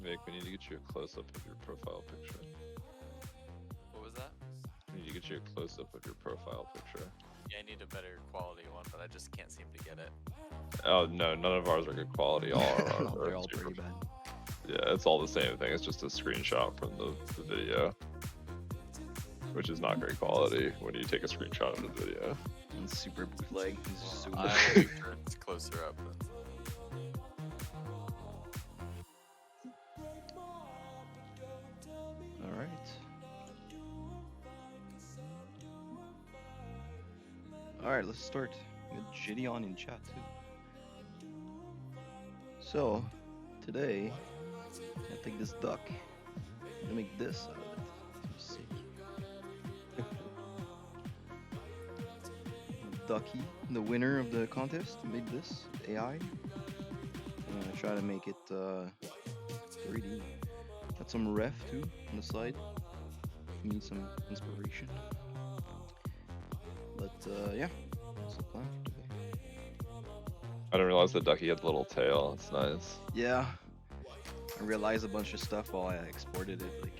Mick, we need to get you a close-up of your profile picture. What was that? We need to get you a close-up of your profile picture. Yeah, I need a better quality one, but I just can't seem to get it. Oh no, none of ours are good quality. All our No, ours they're are all super. pretty bad. Yeah, it's all the same thing. It's just a screenshot from the video, which is not great quality when you take a screenshot of the video. And super bootleg. He's just so I'll bad. make sure it's closer up. Then. All right. All right, let's start. We got Jitty on in chat too. So, today, I take this duck. I'm gonna make this out of it. It's sick. Ducky, the winner of the contest, made this AI. I'm gonna try to make it 3D. Got some ref too on the side. Need some inspiration. But yeah, that's the plan for today. I didn't realize the ducky had the little tail. It's nice. Yeah, I realized a bunch of stuff while I exported it. Like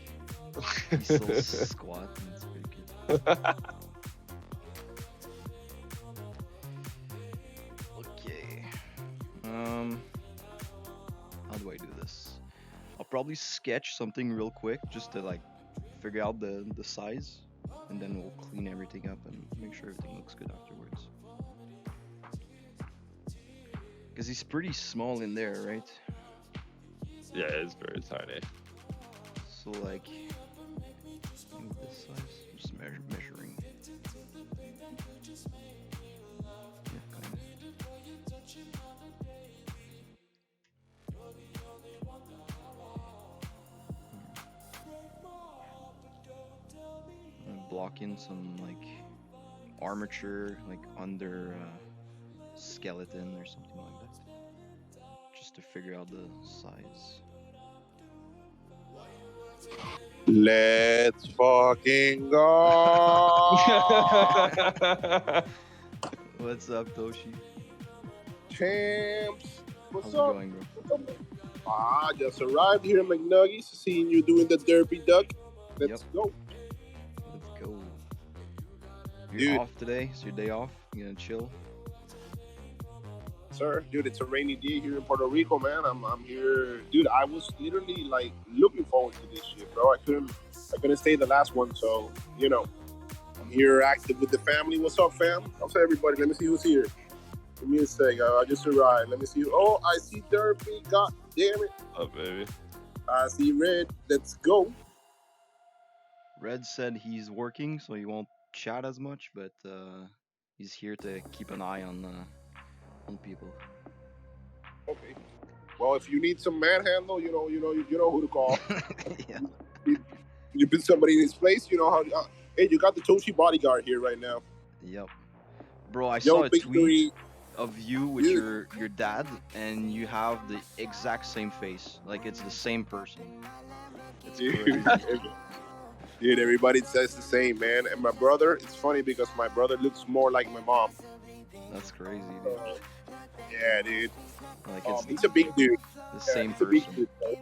he's so squat, and it's pretty good. Okay. How do I do this? I'll probably sketch something real quick just to like figure out the size, and then we'll clean everything up and make sure everything looks good afterwards. Because he's pretty small in there, right? Yeah, it's very tiny. So like, maybe this size, just measuring. Yeah, kind of. Block in some like armature, like under skeleton or something like that, just to figure out the size. Let's fucking go! What's up, Toshi? Champs! What's How's it up? going, bro? Ah, just arrived here in McNuggies, seeing you doing the derpy duck. Let's Yep. go. Let's go. You're Dude. off today? It's your day off? You gonna chill? Sir, dude, it's a rainy day here in Puerto Rico, man. I'm here. Dude, I was literally like looking forward to this shit, bro. I couldn't stay the last one, so you know. I'm here active with the family. What's up, fam? I'll say everybody, let me see who's here. Give me a sec. I just arrived. Let me see. Oh, I see Derpy. God damn it. Oh baby. I see Red. Let's go. Red said he's working, so he won't chat as much, but he's here to keep an eye on people. Okay. Well, if you need some manhandle, you know who to call. Yeah. You put somebody in his place. You know how. Hey, you got the Toshi bodyguard here right now. Yep. Bro, I Yo, saw a Big tweet Three. of you with Dude. your dad, and you have the exact same face. Like it's the same person. It's Dude, crazy. dude, everybody says the same, man. And my brother, it's funny because my brother looks more like my mom. That's crazy, dude. Yeah, dude. Like it's He's a big dude. the same he's a big person. dude, bro.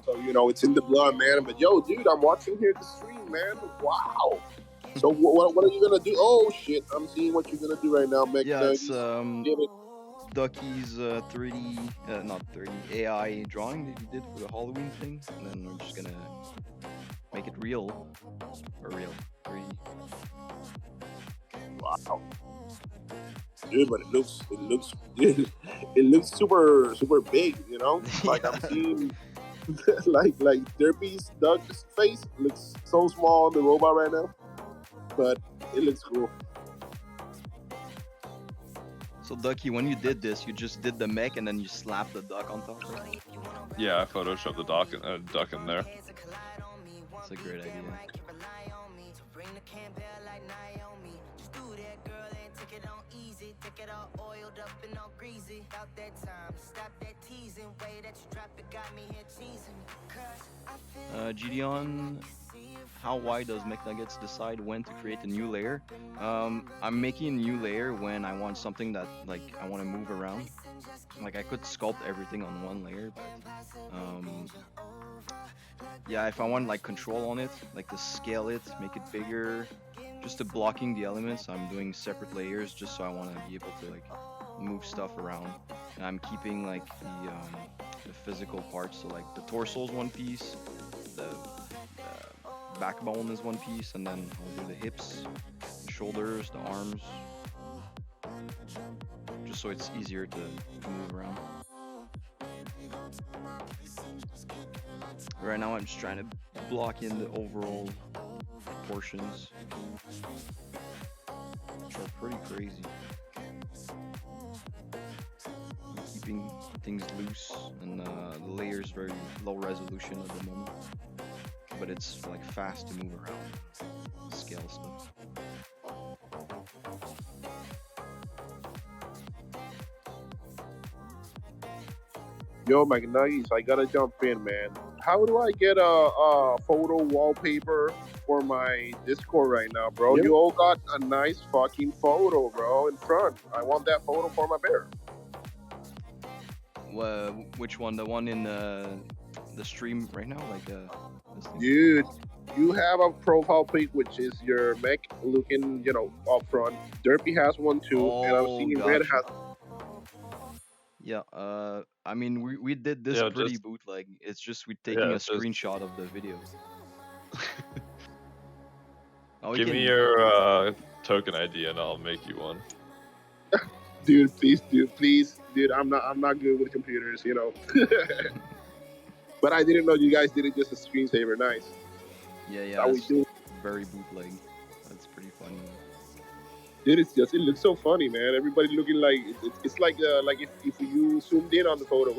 So, you know, it's in the blood, man. But yo, dude, I'm watching here the stream, man. Wow. So what are you gonna do? Oh shit, I'm seeing what you're gonna do right now, Mech. Yeah, it's Get it. Ducky's 3D, not 3D, AI drawing that you did for the Halloween thing, and then we're just gonna make it real, or real, 3D. Wow. Dude, but it looks dude, it looks super big, you know? Like I'm seeing like Derpy's Doug's face looks so small on the robot right now. But it looks cool. So Ducky, when you did this, you just did the mech and then you slapped the duck on top of it? Yeah, I photoshopped the duck in there. That's a great idea. Gideon how wide does Mech Nuggets decide when to create a new layer? I'm making a new layer when I want something that like I want to move around. Like I could sculpt everything on one layer, but yeah, if I want like control on it, like to scale it, make it bigger, just to blocking the elements, I'm doing separate layers just so I want to be able to like move stuff around. And I'm keeping like the physical parts, so like the torso is one piece, the backbone is one piece, and then I'll do the hips, the shoulders, the arms, just so it's easier to move around. Right now I'm just trying to block in the overall proportions, which are pretty crazy. I'm keeping things loose, and the layer's very low resolution at the moment, but it's like fast to move around, scale stuff. Yo, McNuggies, I gotta jump in, man. How do I get a photo wallpaper for my Discord right now, bro? Yep. You all got a nice fucking photo, bro, in front. I want that photo for my bear. Which one? The one in the stream right now, like this thing? Dude, you have a profile pic which is your mech looking, up front. Derpy has one too, and I'm Oh, seeing Red gotcha. has. Yeah, I mean, we did this Yeah, pretty just bootleg. It's just we taking a just screenshot of the video. Oh, we give me can. your token ID and I'll make you one. Dude, please, dude. I'm not good with computers. But I didn't know you guys did it just a screensaver. Nice. Yeah, How we it's do? very bootleg. That's pretty funny. Dude, it looks so funny, man. Everybody looking like it's like if you zoomed in on the photo.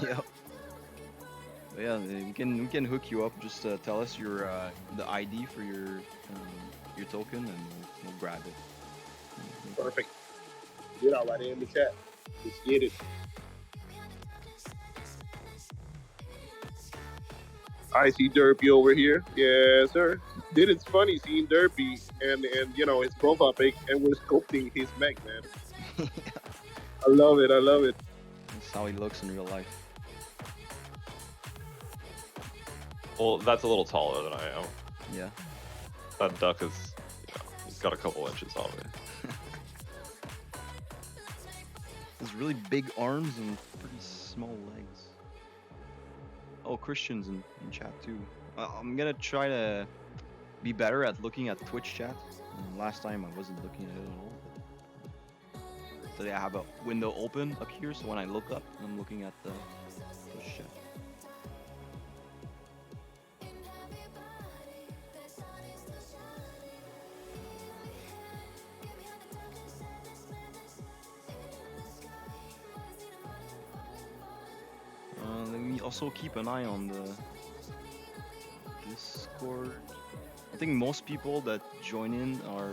Yeah. But yeah, we can hook you up. Just tell us your the ID for your token, and we'll grab it. Perfect. Dude, I'll write it in the chat. Let's get it. I see Derpy over here. Yes, sir. Dude, it's funny seeing Derpy and his profile pic, and we're sculpting his mech, man. I love it. That's how he looks in real life. Well, that's a little taller than I am. Yeah. That duck is, he's got a couple inches on me. Has really big arms and pretty small legs. Oh, Christian's in chat too. I'm gonna try to be better at looking at Twitch chat. Last time I wasn't looking at it at all. But today I have a window open up here, so when I look up, I'm looking at the Twitch chat. Let me also keep an eye on the Discord. I think most people that join in are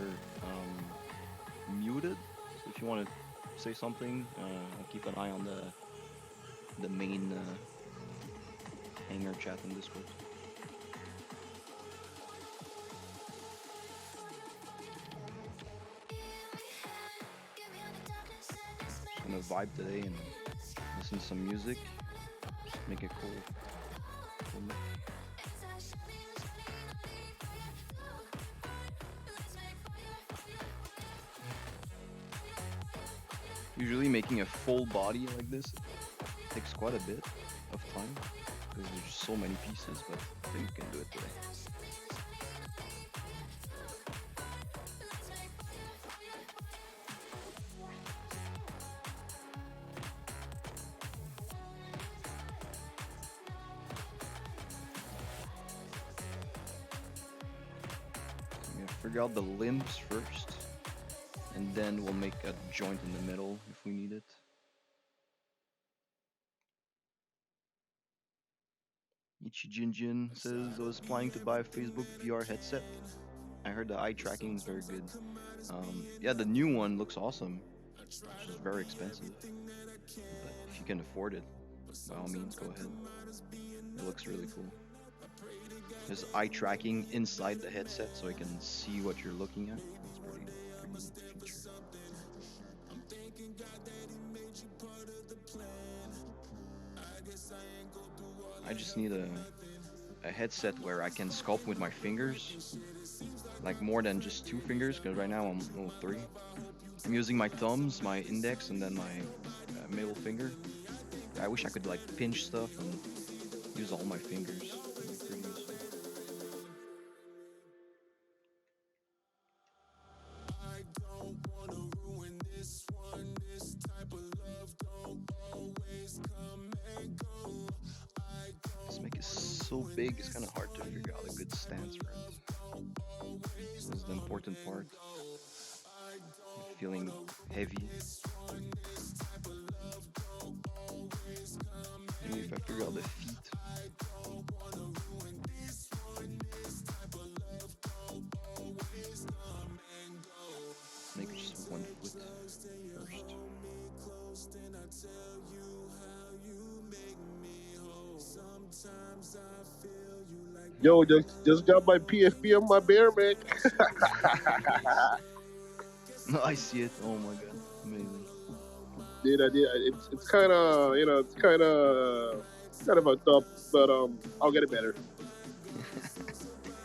muted. So if you want to say something, I'll keep an eye on the main hangar chat in Discord. Just gonna vibe today and listen to some music. Just make it cool. Usually making a full body like this takes quite a bit of time because there's just so many pieces, but I think we can do it today. I'm gonna figure out the limbs first, and then we'll make a joint in the middle if we need it. Ichijinjin says, I was planning to buy a Facebook VR headset. I heard the eye tracking is very good. Yeah, the new one looks awesome. It's just very expensive. But if you can afford it, by all means, go ahead. It looks really cool. There's eye tracking inside the headset, so I can see what you're looking at. That's pretty neat feature. I just need a headset where I can sculpt with my fingers, like more than just two fingers, because right now I'm three. I'm using my thumbs, my index, and then my middle finger. I wish I could like pinch stuff and use all my fingers. It'd be pretty useful. This mic is so big, it's kind of hard to figure out a good stance for it. This is the important part. I'm feeling heavy. Maybe if I figure out the feet. Make it just one foot first. Yo, just got my PFP on my bear, man. No, I see it. Oh my god, amazing. Dude, I did. It's kind of, it's kind of fucked up, but I'll get it better.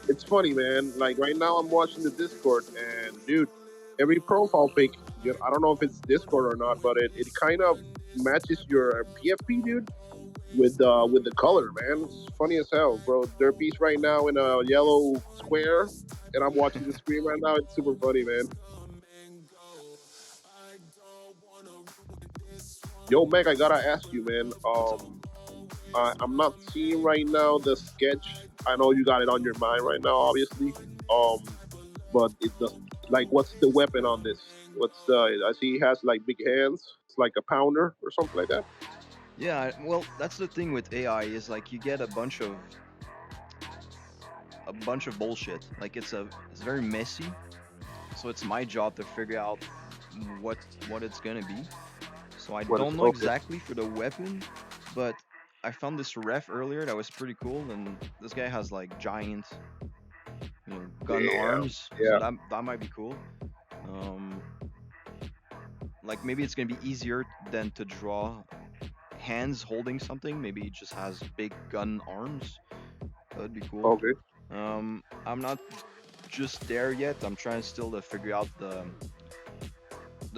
It's funny, man. Like right now, I'm watching the Discord, and dude, every profile pic, I don't know if it's Discord or not, but it kind of matches your PFP, dude, with the color, man. It's funny as hell, bro. Their piece right now in a yellow square, and I'm watching the screen right now. It's super funny, man. Yo, Meg, I gotta ask you, man. I'm not seeing right now the sketch. I know you got it on your mind right now, obviously. But it does. Like, what's the weapon on this? What's the? I see he has like big hands. It's like a pounder or something like that. Yeah, well, that's the thing with AI is like you get a bunch of bullshit. Like it's very messy. So it's my job to figure out what it's gonna be. So I don't know exactly for the weapon, but I found this ref earlier that was pretty cool, and this guy has like giant, gun arms. Yeah. So that might be cool. Like maybe it's gonna be easier than to draw hands holding something. Maybe it just has big gun arms. That'd be cool. Okay. I'm not just there yet. I'm trying still to figure out the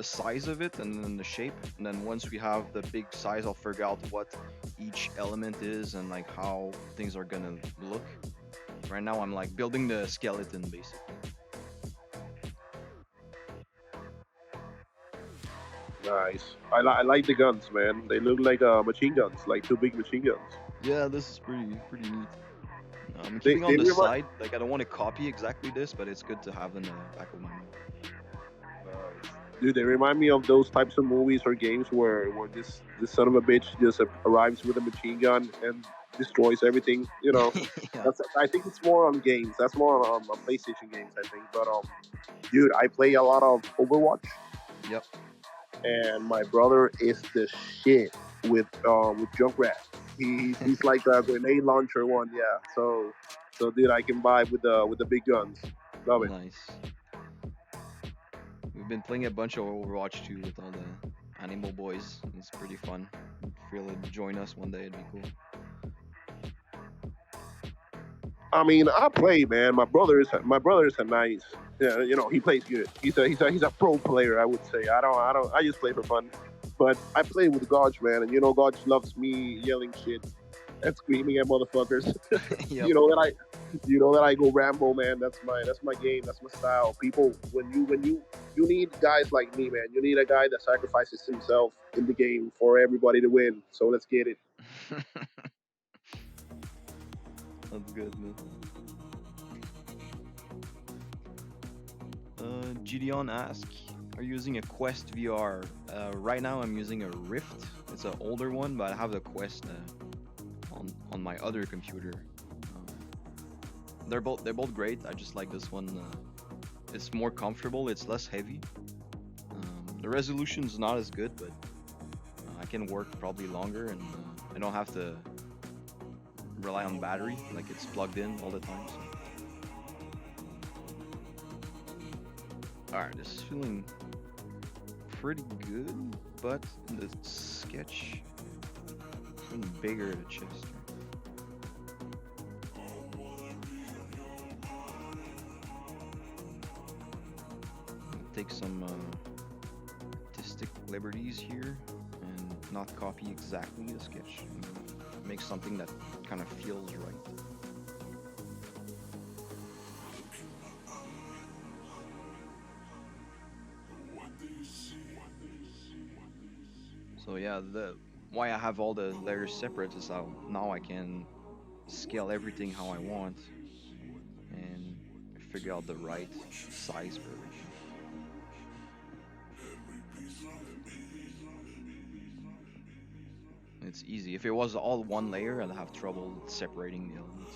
size of it and then the shape. And then once we have the big size, I'll figure out what each element is and like how things are gonna look. Right now, I'm like building the skeleton basically. Nice. I like the guns, man. They look like machine guns, like two big machine guns. Yeah, this is pretty neat. I'm They- keeping on they the remind- side. Like I don't want to copy exactly this, but it's good to have in the back of my mind. Dude, they remind me of those types of movies or games where this son of a bitch just arrives with a machine gun and destroys everything. Yeah. I think it's more on games. That's more on PlayStation games, I think. But dude, I play a lot of Overwatch. Yep. And my brother is the shit with Junkrat. He's like a grenade launcher one, yeah. So dude, I can buy with the big guns. Love it. Nice. We've been playing a bunch of Overwatch 2 with all the A.N.I.M.O boys. It's pretty fun. If you'll join us one day, it'd be cool. I mean, I play, man. My brother is a nice. Yeah, he plays good. He's a pro player, I would say. I just play for fun. But I play with Goj, man, and Goj loves me yelling shit and screaming at motherfuckers. Yep. You know that I go Rambo, man. That's my game. That's my style. People, when you need guys like me, man. You need a guy that sacrifices himself in the game for everybody to win. So let's get it. That's good, man. Gideon asks, are you using a Quest VR? Right now I'm using a Rift. It's an older one, but I have the Quest on my other computer. They're both great. I just like this one. It's more comfortable. It's less heavy. The resolution's not as good, but I can work probably longer, and I don't have to rely on battery, like it's plugged in all the time. So. Alright, this is feeling pretty good, but in the sketch, it's feeling bigger the chest. Take some artistic liberties here and not copy exactly the sketch. And make something that kind of feels right. So yeah, the why I have all the layers separate is how now I can scale everything how I want and figure out the right size for everything. It's easy. If it was all one layer, I'd have trouble separating the elements.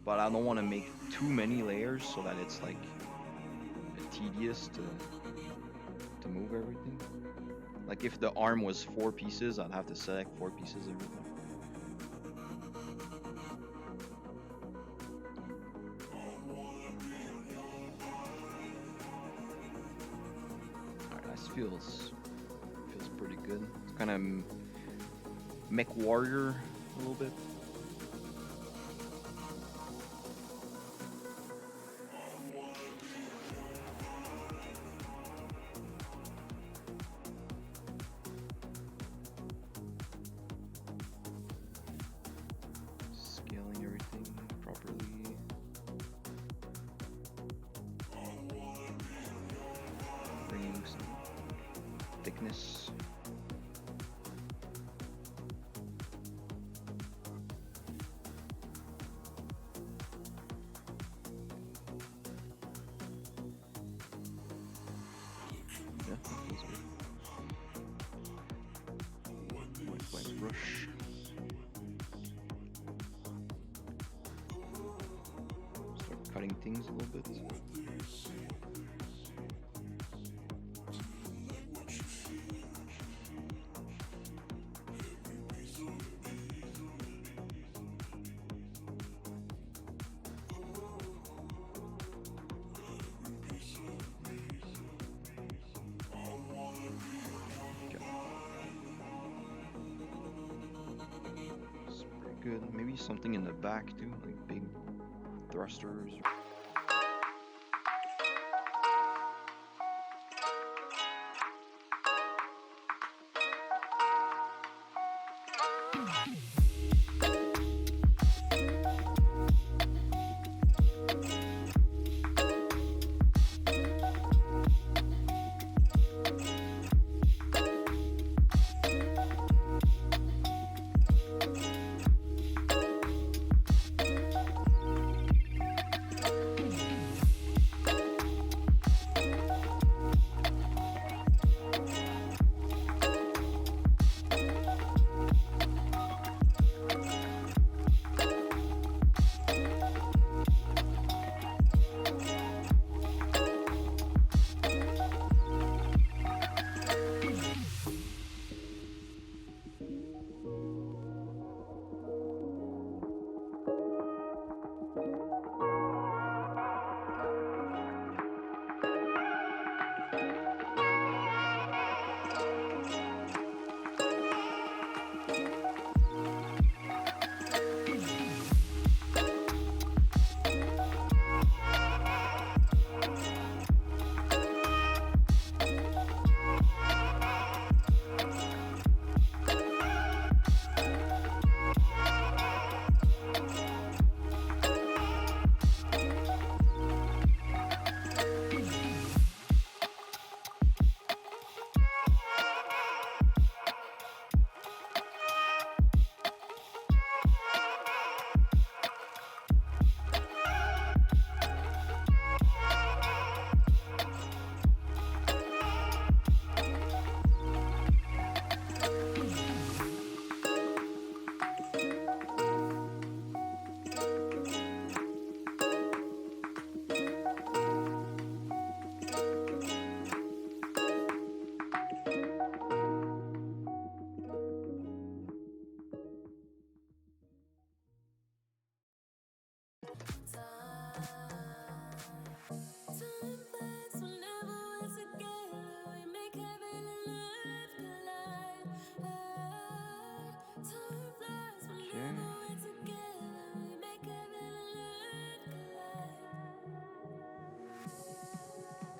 But I don't want to make too many layers so that it's like tedious to move everything. Like if the arm was 4 pieces, I'd have to select 4 pieces of everything. Alright, that feels pretty good. It's kind of mech warrior a little bit. Scaling everything properly. Bringing some thickness. Yeah, that feels good. White brush. Start cutting things a little bit. Good. Maybe something in the back too, like big thrusters.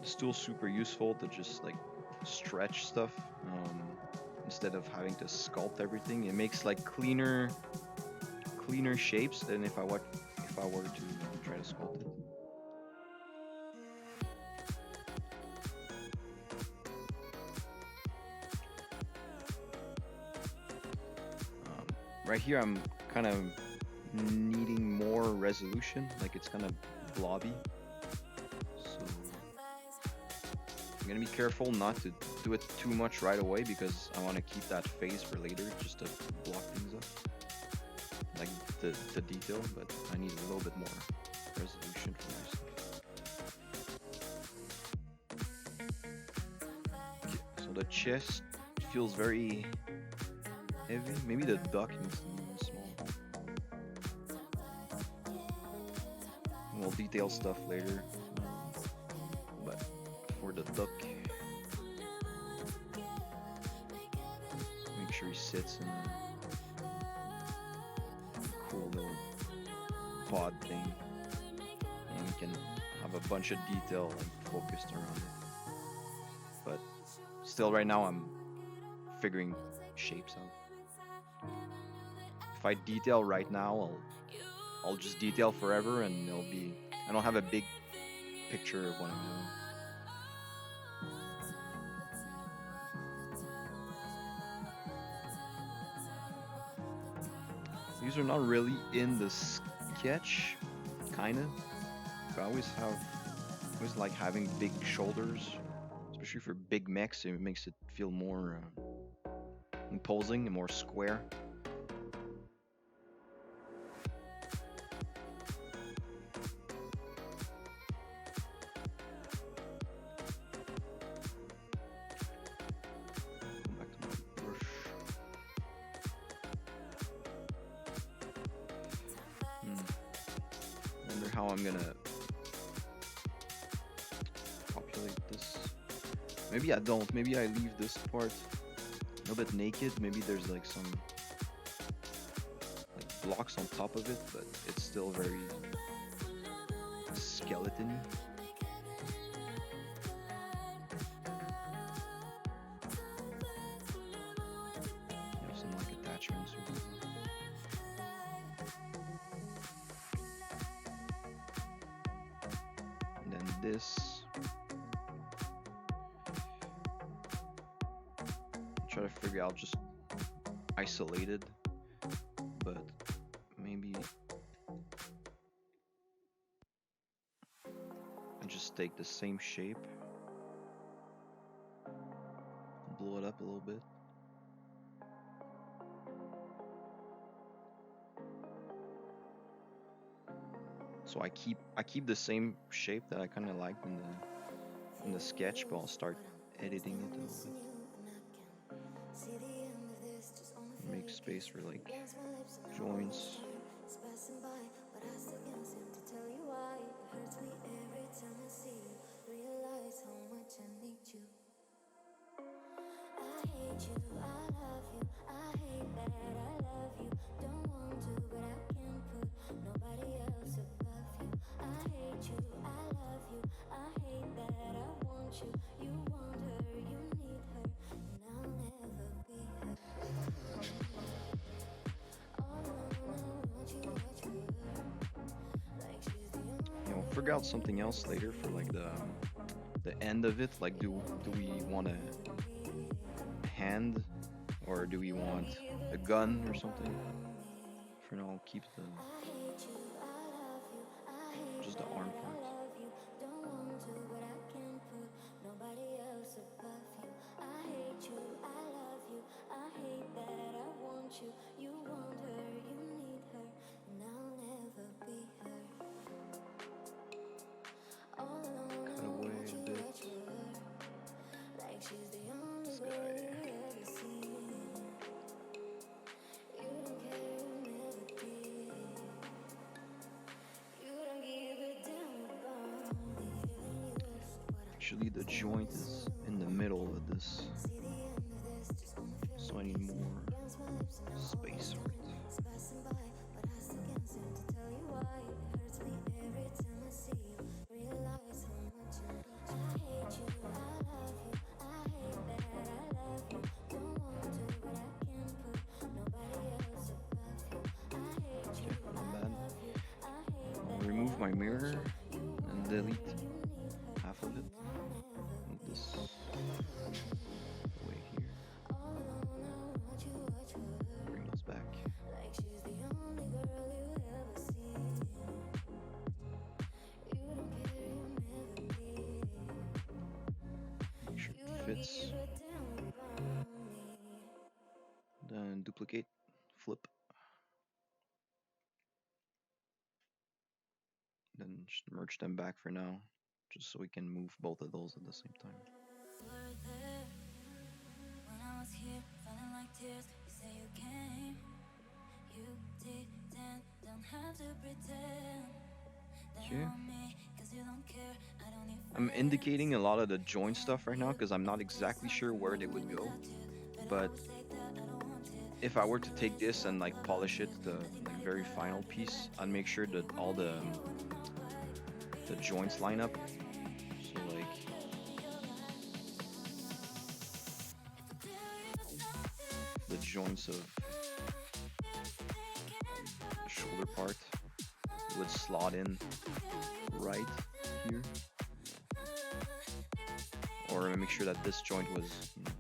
still super useful to just like stretch stuff instead of having to sculpt everything. It makes like cleaner shapes than if I were to try to sculpt it. Right here, I'm kind of needing more resolution, like it's kind of blobby. So I'm gonna be careful not to do it too much right away because I want to keep that phase for later, just to block things up, like the detail. But I need a little bit more resolution for my stuff. Okay, so the chest feels very heavy. Maybe the duck needs to be small. We'll detail stuff later. But for the duck, make sure he sits in a cool little pod thing. And we can have a bunch of detail like, focused around it. But still right now I'm figuring shapes out. If I detail right now, I'll just detail forever, and I don't have a big picture of what I'm doing. These are not really in the sketch, kinda. But I always like having big shoulders, especially for big mechs. It makes it feel more imposing and more square. How I'm gonna populate this. Maybe I don't. Maybe I leave this part a little bit naked. Maybe there's like some like blocks on top of it, but it's still very skeleton-y. You have some like attachments or something. This, try to figure out just isolated, but maybe I just take the same shape, blow it up a little bit. So I keep the same shape that I kind of liked in the sketch, but I'll start editing it a little bit. Make space for like joints. Figure out something else later for like the end of it. Like, do we want a hand, or do we want a gun or something? For now, I'll keep just the arm part. Actually, the joint is in the middle of this, so I need more space for it. remove my mirror and delete half of it. Move this away here. Bring those back. Make sure it fits. Then duplicate, flip. Then just merge them back for now, just so we can move both of those at the same time. Okay. I'm indicating a lot of the joint stuff right now because I'm not exactly sure where they would go. But if I were to take this and like polish it, the like very final piece, I'd make sure that all the joints line up. So like the joints of the shoulder part would slot in right here. Or make sure that this joint was, you know,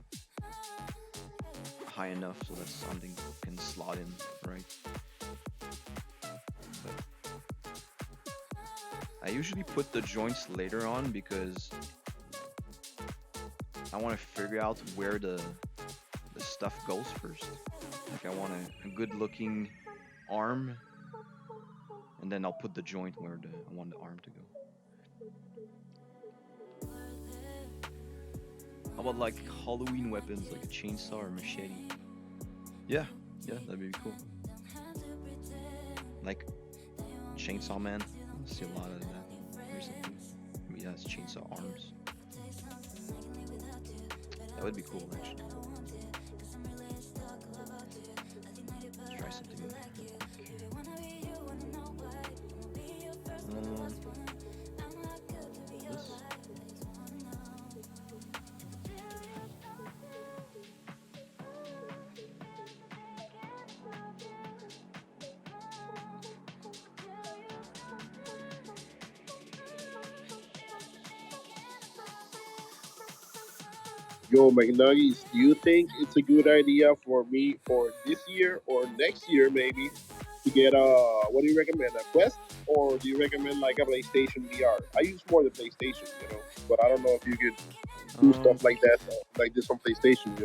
high enough so that something can slot in right. But I usually put the joints later on because I want to figure out where the stuff goes first. Like I want a good looking arm, and then I'll put the joint where I want the arm to go. How about like Halloween weapons, like a chainsaw or machete? Yeah, that'd be cool. Like Chainsaw Man, I see a lot of that recently. He has chainsaw arms. That would be cool, actually. Let's try something real quick. This. Yo, McNuggies, do you think it's a good idea for me for this year or next year maybe to get what do you recommend, a Quest, or do you recommend like a PlayStation VR? I use more the PlayStation, but I don't know if you could do stuff like that, like this on PlayStation,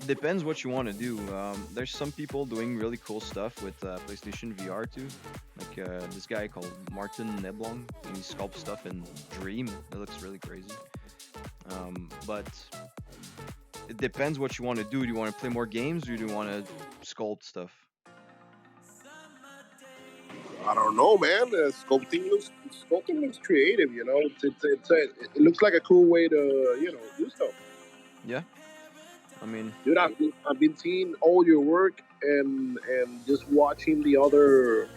Depends what you want to do. There's some people doing really cool stuff with PlayStation VR too. Like this guy called Martin Neblong. He sculpts stuff in Dream. It looks really crazy. But it depends what you want to do. Do you want to play more games, or do you want to sculpt stuff? I don't know, man. Sculpting looks creative, it looks like a cool way to do stuff. Yeah. I mean, dude, I've been seeing all your work and just watching the other.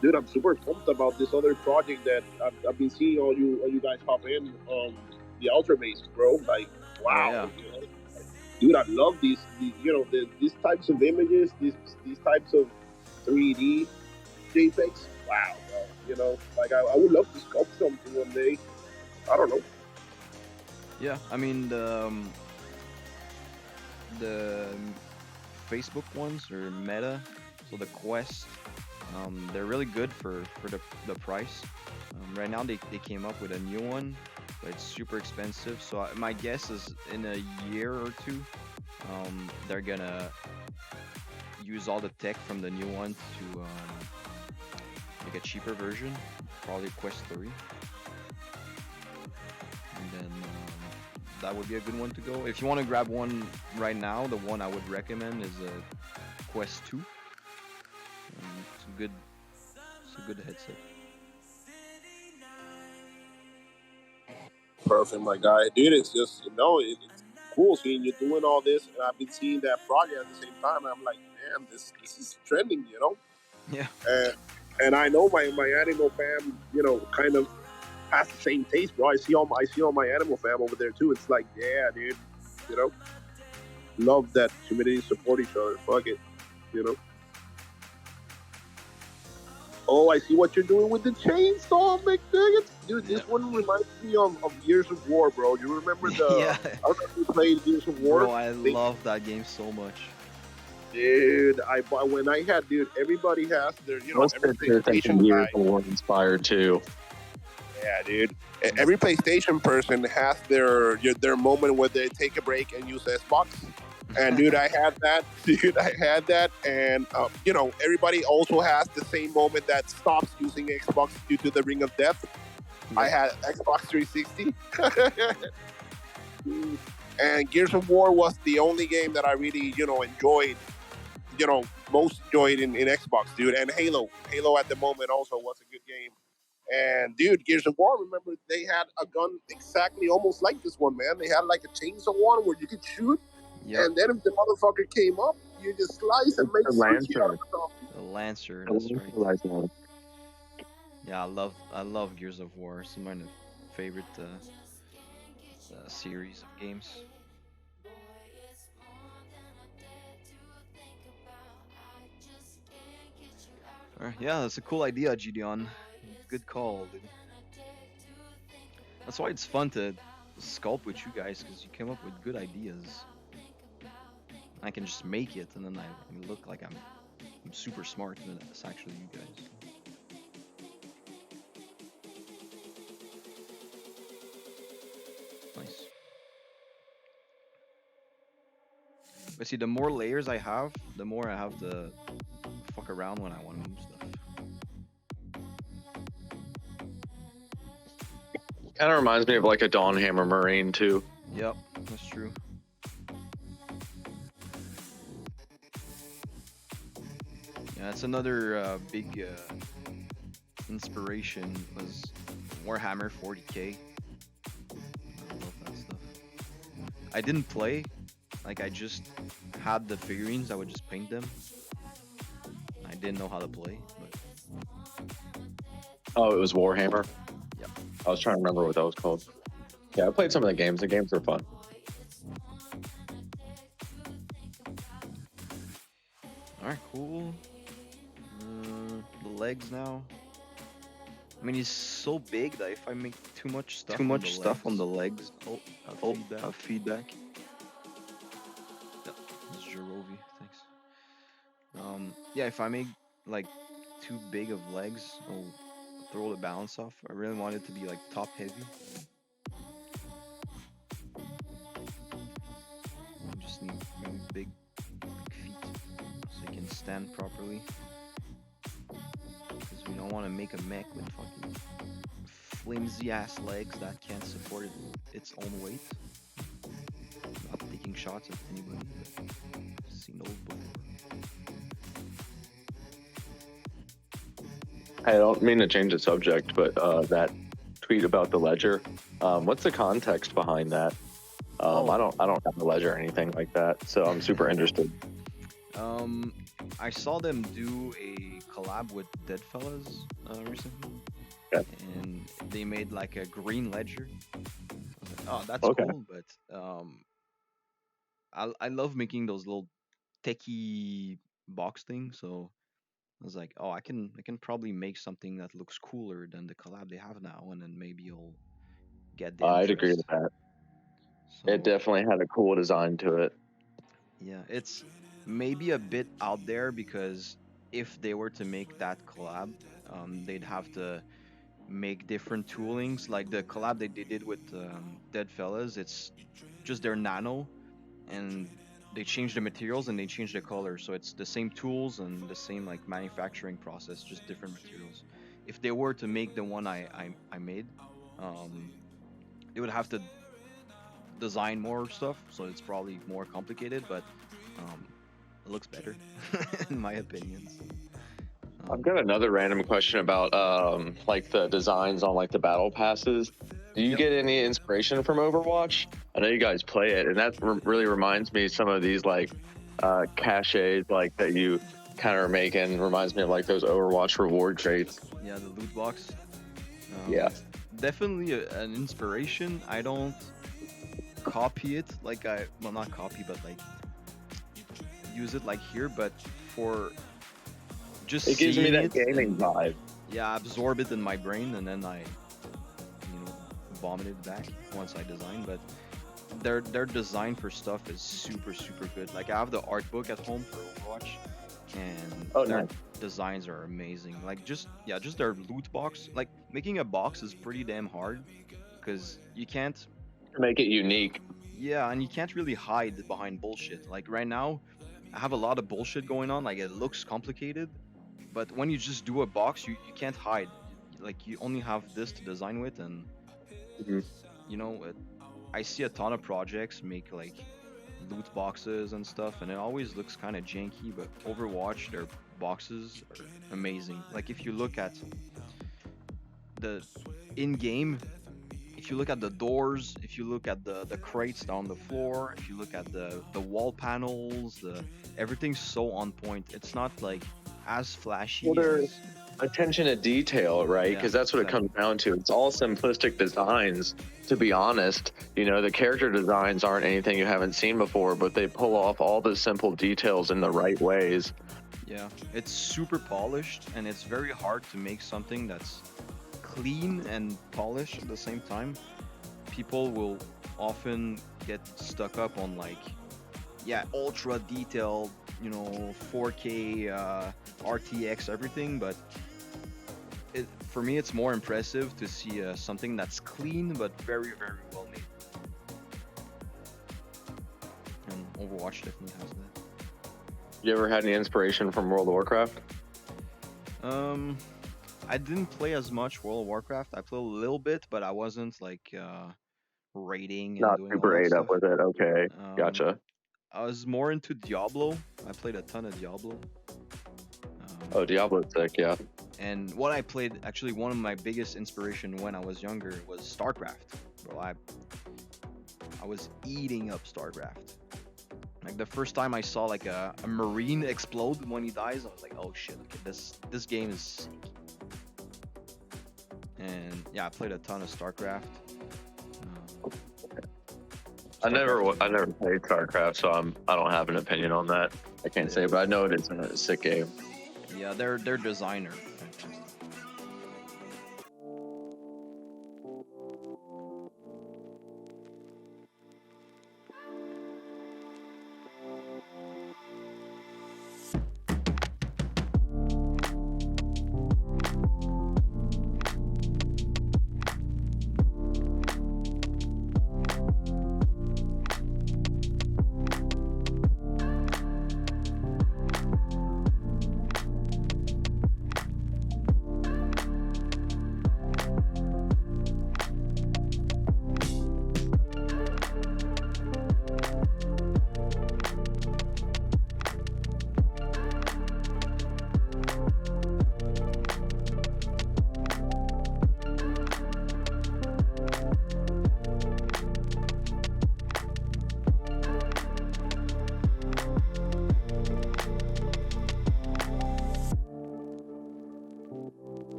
Dude, I'm super pumped about this other project that I've been seeing all you guys pop in the Ultra Base, bro. Like, wow, yeah. Dude, I love these types of images, these types of 3D JPEGs. Wow, bro. Like I would love to sculpt something one day. I don't know. Yeah, I mean the Facebook ones or Meta, so the Quest, they're really good for the price. Right now they came up with a new one, but it's super expensive. So my guess is in a year or two, they're gonna use all the tech from the new one to make a cheaper version, probably Quest 3. And then that would be a good one to go. If you want to grab one right now, the one I would recommend is a Quest 2. It's a good headset. Perfect, my guy. Dude, it's just, it's cool seeing you doing all this. And I've been seeing that project at the same time. I'm like, man, this is trending, Yeah. And I know my A.N.I.M.O fam, kind of has the same taste, bro. I see all my A.N.I.M.O fam over there too. It's like, yeah, dude, love that community, support each other. Fuck it, Oh, I see what you're doing with the chainsaw, McNuggets. Dude, Yeah. this one reminds me of Gears of War, bro. You remember Yeah. I don't know if you played Gears of War. Bro, I They- love that game so much. Dude, I bought when I had, dude. Everybody has their, Most every pictures think PlayStation Gears guy. of War inspired too. Yeah, dude. Every PlayStation person has their moment where they take a break and use Xbox. And dude, I had that. Dude, I had that. And everybody also has the same moment that stops using Xbox due to the Ring of Death. I had Xbox 360. And Gears of War was the only game that I really, enjoyed. Most enjoyed in Xbox, dude. And Halo at the moment also was a good game. And dude, Gears of War, remember they had a gun exactly almost like this one, man. They had like a chainsaw one where you could shoot, Yep. and then if the motherfucker came up, you just slice and make The sushi out of Lancer. it. The Lancer, that's right. Like that. Yeah, I love Gears of War. It's my favorite series of games. Yeah, that's a cool idea, Gideon. Good call, dude. That's why it's fun to sculpt with you guys, because you come up with good ideas. I can just make it, and then I look like I'm super smart, but it's actually you guys. Nice. But see, the more layers I have, the more I have to fuck around when I want to move stuff. Kind of reminds me of like a Dawn Hammer Marine too. Yep, that's true. Yeah, that's another big inspiration was Warhammer 40K. I love that stuff. I didn't play, like I just had the figurines. I would just paint them. I didn't know how to play, but Oh, it was Warhammer. Yep. I was trying to remember what that was called. Yeah, I played some of the games. The games were fun. all right, cool. The legs now. I mean, he's so big that if I make too much stuff, on the legs, oh, feedback. Yeah, this is Jerovi, thanks. Yeah, if I make like too big of legs, I'll throw the balance off. I really want it to be like top heavy. I just need really big feet so you can stand properly. Because we don't want to make a mech with fucking flimsy ass legs that can't support its own weight. Not taking shots at anybody, but I've seen those before. I don't mean to change the subject, but that tweet about the ledger. What's the context behind that? I don't have a ledger or anything like that, so I'm super interested. I saw them do a collab with Deadfellas recently, Okay. and they made like a green ledger. I was like, oh, that's Okay. cool, but I love making those little techie box things, so I was like, oh, I can probably make something that looks cooler than the collab they have now, and then maybe you'll get the I'd agree interest. with that. So, It definitely had a cool design to it. yeah, it's maybe a bit out there because if they were to make that collab, they'd have to make different toolings. Like the collab they did with Deadfellas, it's just their nano, and they changed the materials and they changed the color, so it's the same tools and the same like manufacturing process, just different materials. If they were to make the one I made, they would have to design more stuff, so it's probably more complicated, but it looks better in my opinion. So, I've got another random question about like the designs on like the battle passes. Do you Yep. get any inspiration from Overwatch? I know you guys play it, and that really reminds me some of these like caches like that you kind of are making. Reminds me of like those Overwatch reward traits. yeah, the loot box. Yeah. Definitely an inspiration. I don't copy it like not copy, but like use it like here. But for just It gives me seeing that it gaming and vibe. yeah, absorb it in my brain, and then I, you know, vomit it back once I design. But their design for stuff is super good. Like I have the art book at home for Overwatch, and Oh, their nice. designs are amazing. Like just yeah, just their loot box. Like making a box is pretty damn hard because you can't. Make it unique. Yeah, and you can't really hide behind bullshit. Like right now, I have a lot of bullshit going on. Like it looks complicated, but when you just do a box, you can't hide. Like you only have this to design with, and Mhm. you know, I see a ton of projects make like loot boxes and stuff, and it always looks kind of janky. But Overwatch, their boxes are amazing. Like if you look at the in-game, if you look at the doors, if you look at the crates down the floor, if you look at the wall panels, the everything's so on point. It's not like as Well, flashy their as attention to detail, right? yeah, Because that's what it exactly. comes down to. It's all simplistic designs, to be honest. You know, the character designs aren't anything you haven't seen before, but they pull off all the simple details in the right ways. Yeah, it's super polished, and it's very hard to make something that's clean and polished at the same time. People will often get stuck up on like, yeah, ultra detailed, 4K, RTX, everything. But for me, it's more impressive to see something that's clean but very well made. And Overwatch definitely has that. You ever had any inspiration from World of Warcraft? Um, I didn't play as much World of Warcraft. I played a little bit, but I wasn't like raiding and Not doing all super that ate up stuff. with it. Okay, Um, gotcha. I was more into Diablo. I played a ton of Diablo. Oh, Um, Diablo's sick, yeah. and what I played, actually, one of my biggest inspiration when I was younger was StarCraft. Bro, I was eating up StarCraft. Like the first time I saw like a marine explode when he dies, I was like, oh shit, okay, this game is sick. And yeah, I played a ton of StarCraft. Um, StarCraft is I really never good. played StarCraft, so I don't have an opinion on that. I can't say, but I know it is a sick game. Yeah, their designer, fantastic.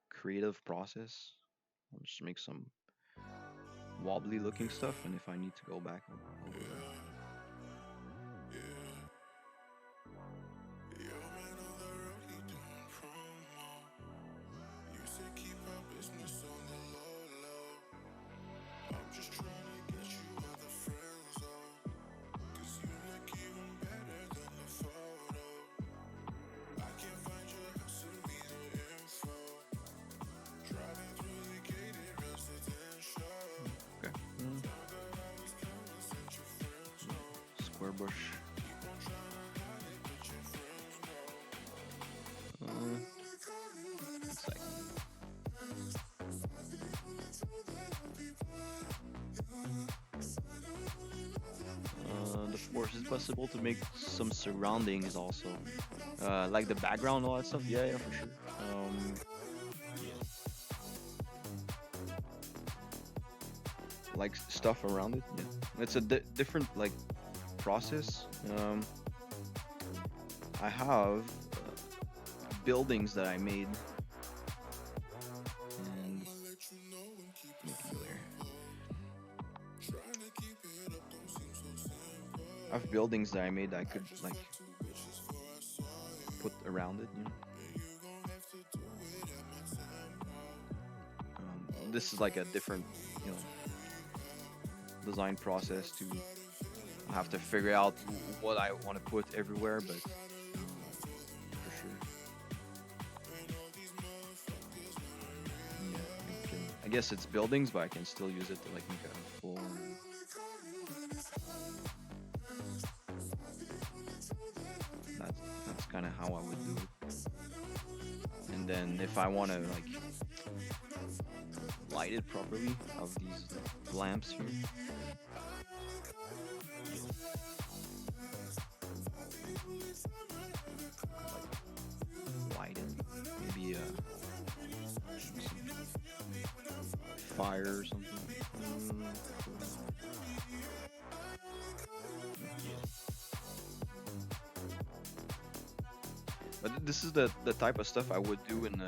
Creative process. I'll just make some wobbly looking stuff, and if I need to go back, I'll go back. bush. One second. The forest is possible to make some surroundings also, like the background, all that stuff. Yeah, yeah, for sure. Like stuff around it. Yeah, it's a different like process. I have buildings that I made, and make it go there. I have buildings that I made that I could like put around it. You know? This is like a different, you know, design process to have to figure out what I want to put everywhere, but for sure. Yeah, I guess it's buildings, but I can still use it to like make a full. That's kind of how I would do it. And then if I want to like light it properly, I have these lamps here. Like light it, maybe fire or something. But this is the type of stuff I would do in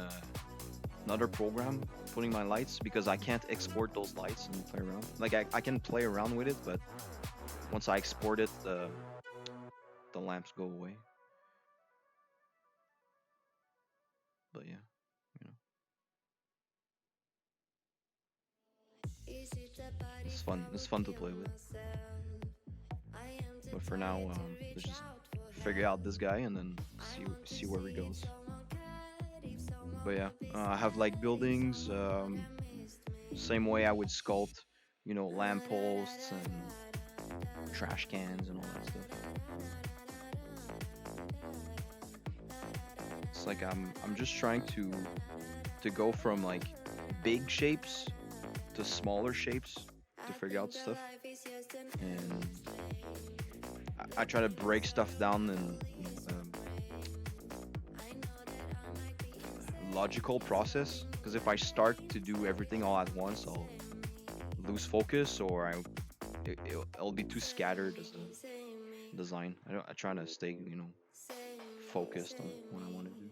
another program, putting my lights, because I can't export those lights and play around. Like I can play around with it, but once I export it, the lamps go away. But yeah, you know, it's fun. It's fun to play with. But for now, let's just figure out this guy and then see where he goes. But yeah, I have like buildings, same way I would sculpt, you know, lampposts and trash cans and all that stuff. It's like I'm just trying to go from like big shapes to smaller shapes to figure out stuff, and I try to break stuff down in logical process, because if I start to do everything all at once, I'll lose focus, or it'll be too scattered as a design. I try to stay, you know, focused on what I want to do.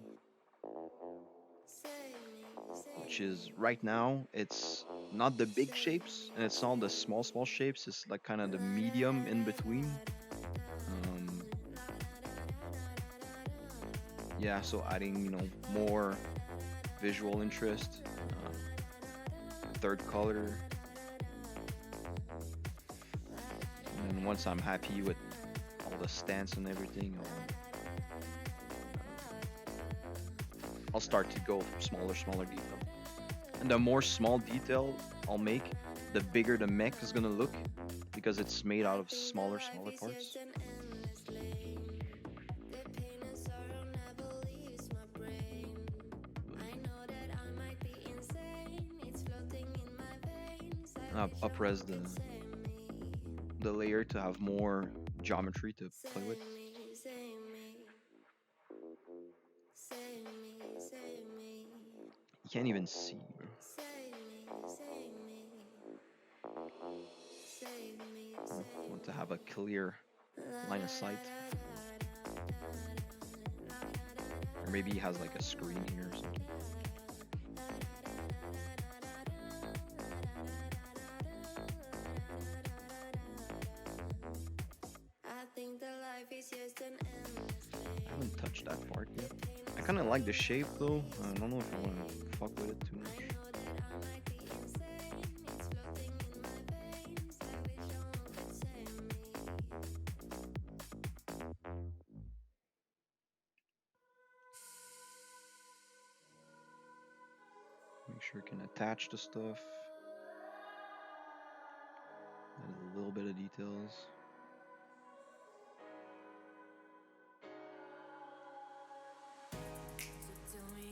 Which is right now, it's not the big shapes and it's not the small shapes. It's like kind of the medium in between. Yeah, so adding, you know, more visual interest, third color, and then once I'm happy with all the stance and everything, I'll start to go from smaller detail. And the more small detail I'll make, the bigger the mech is gonna look, because it's made out of smaller parts. I'll press the layer to have more geometry to play with. You can't even see, bro. I want to have a clear line of sight. Or maybe he has like a screen here or something. I haven't touched that part yet. I kind of like the shape though. I don't know if I want to fuck with it too much. Make sure it can attach to stuff. Add a little bit of details.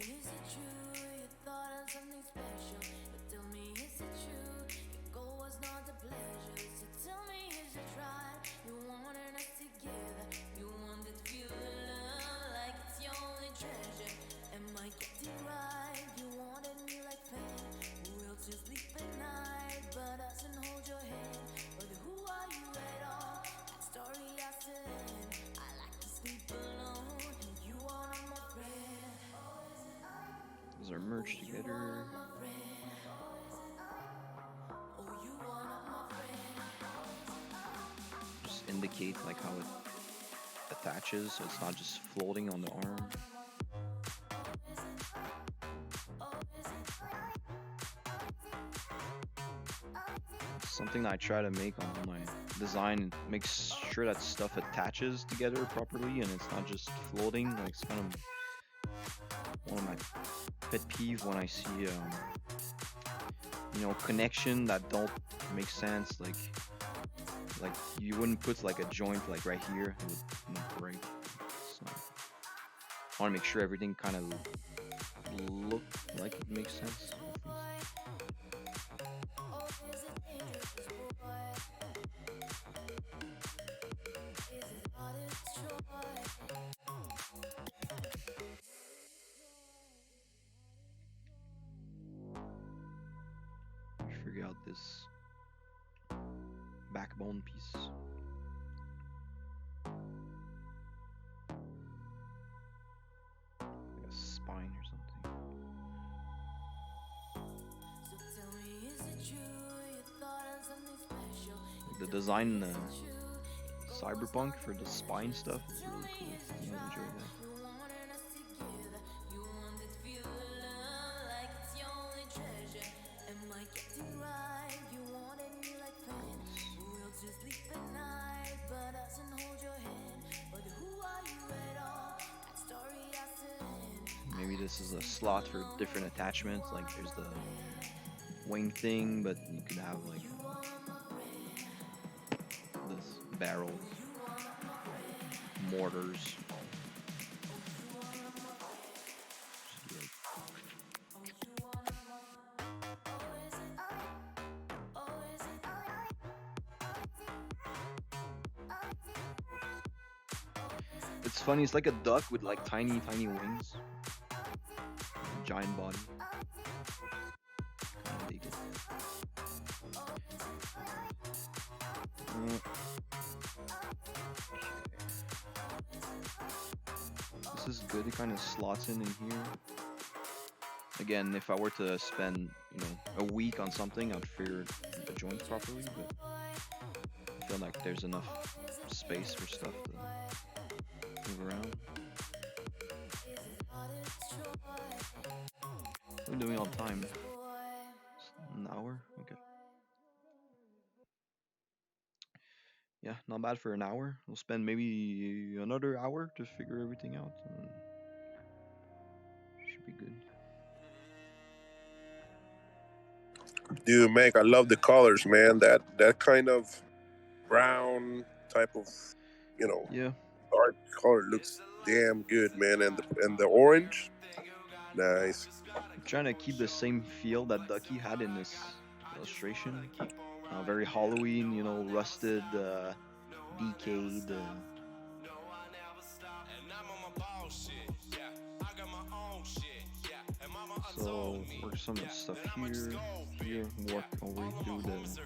is it true? You thought of something special. But tell me, is it true? Your goal was not the pleasure. So tell me, is it right? You wanted us together. You wanted to feel the love like it's your only treasure. Am I getting right? You wanted me like fame. Who else you sleep at night but doesn't hold your hand? But who are you at all? That story has to end. I like to sleep alone, and you are not my friend. Those are merged together. Just indicate like how it attaches, so it's not just floating on the arm. Something that I try to make on my design, makes sure that stuff attaches together properly and it's not just floating. Like, it's kind of one of my pet peeve when I see connection that don't make sense. Like you wouldn't put like a joint like right here, it would not break. So I want to make sure everything kind of look like it makes sense. Figure out this backbone piece. Like a spine or something. Like the design cyberpunk for the spine stuff is really cool. I enjoy that. Maybe this is a slot for different attachments, like there's the wing thing, but you could have like this barrels, mortars. It's funny, it's like a duck with like tiny wings. Giant body. Kinda dig it. This is good, it kind of slots in here. Again, if I were to spend, a week on something, I'd figure the joints properly, but I feel like there's enough space for stuff to move around. What are we doing on time? An hour? Okay. Yeah, not bad for an hour. We'll spend maybe another hour to figure everything out. And should be good. Dude, Meg, I love the colors, man. That kind of brown type of, Yeah. dark color looks damn good, man. And the orange, nice. I'm trying to keep the same feel that Ducky had in this illustration. Very Halloween, rusted, decayed. So work some of the stuff here, work our way through the arms.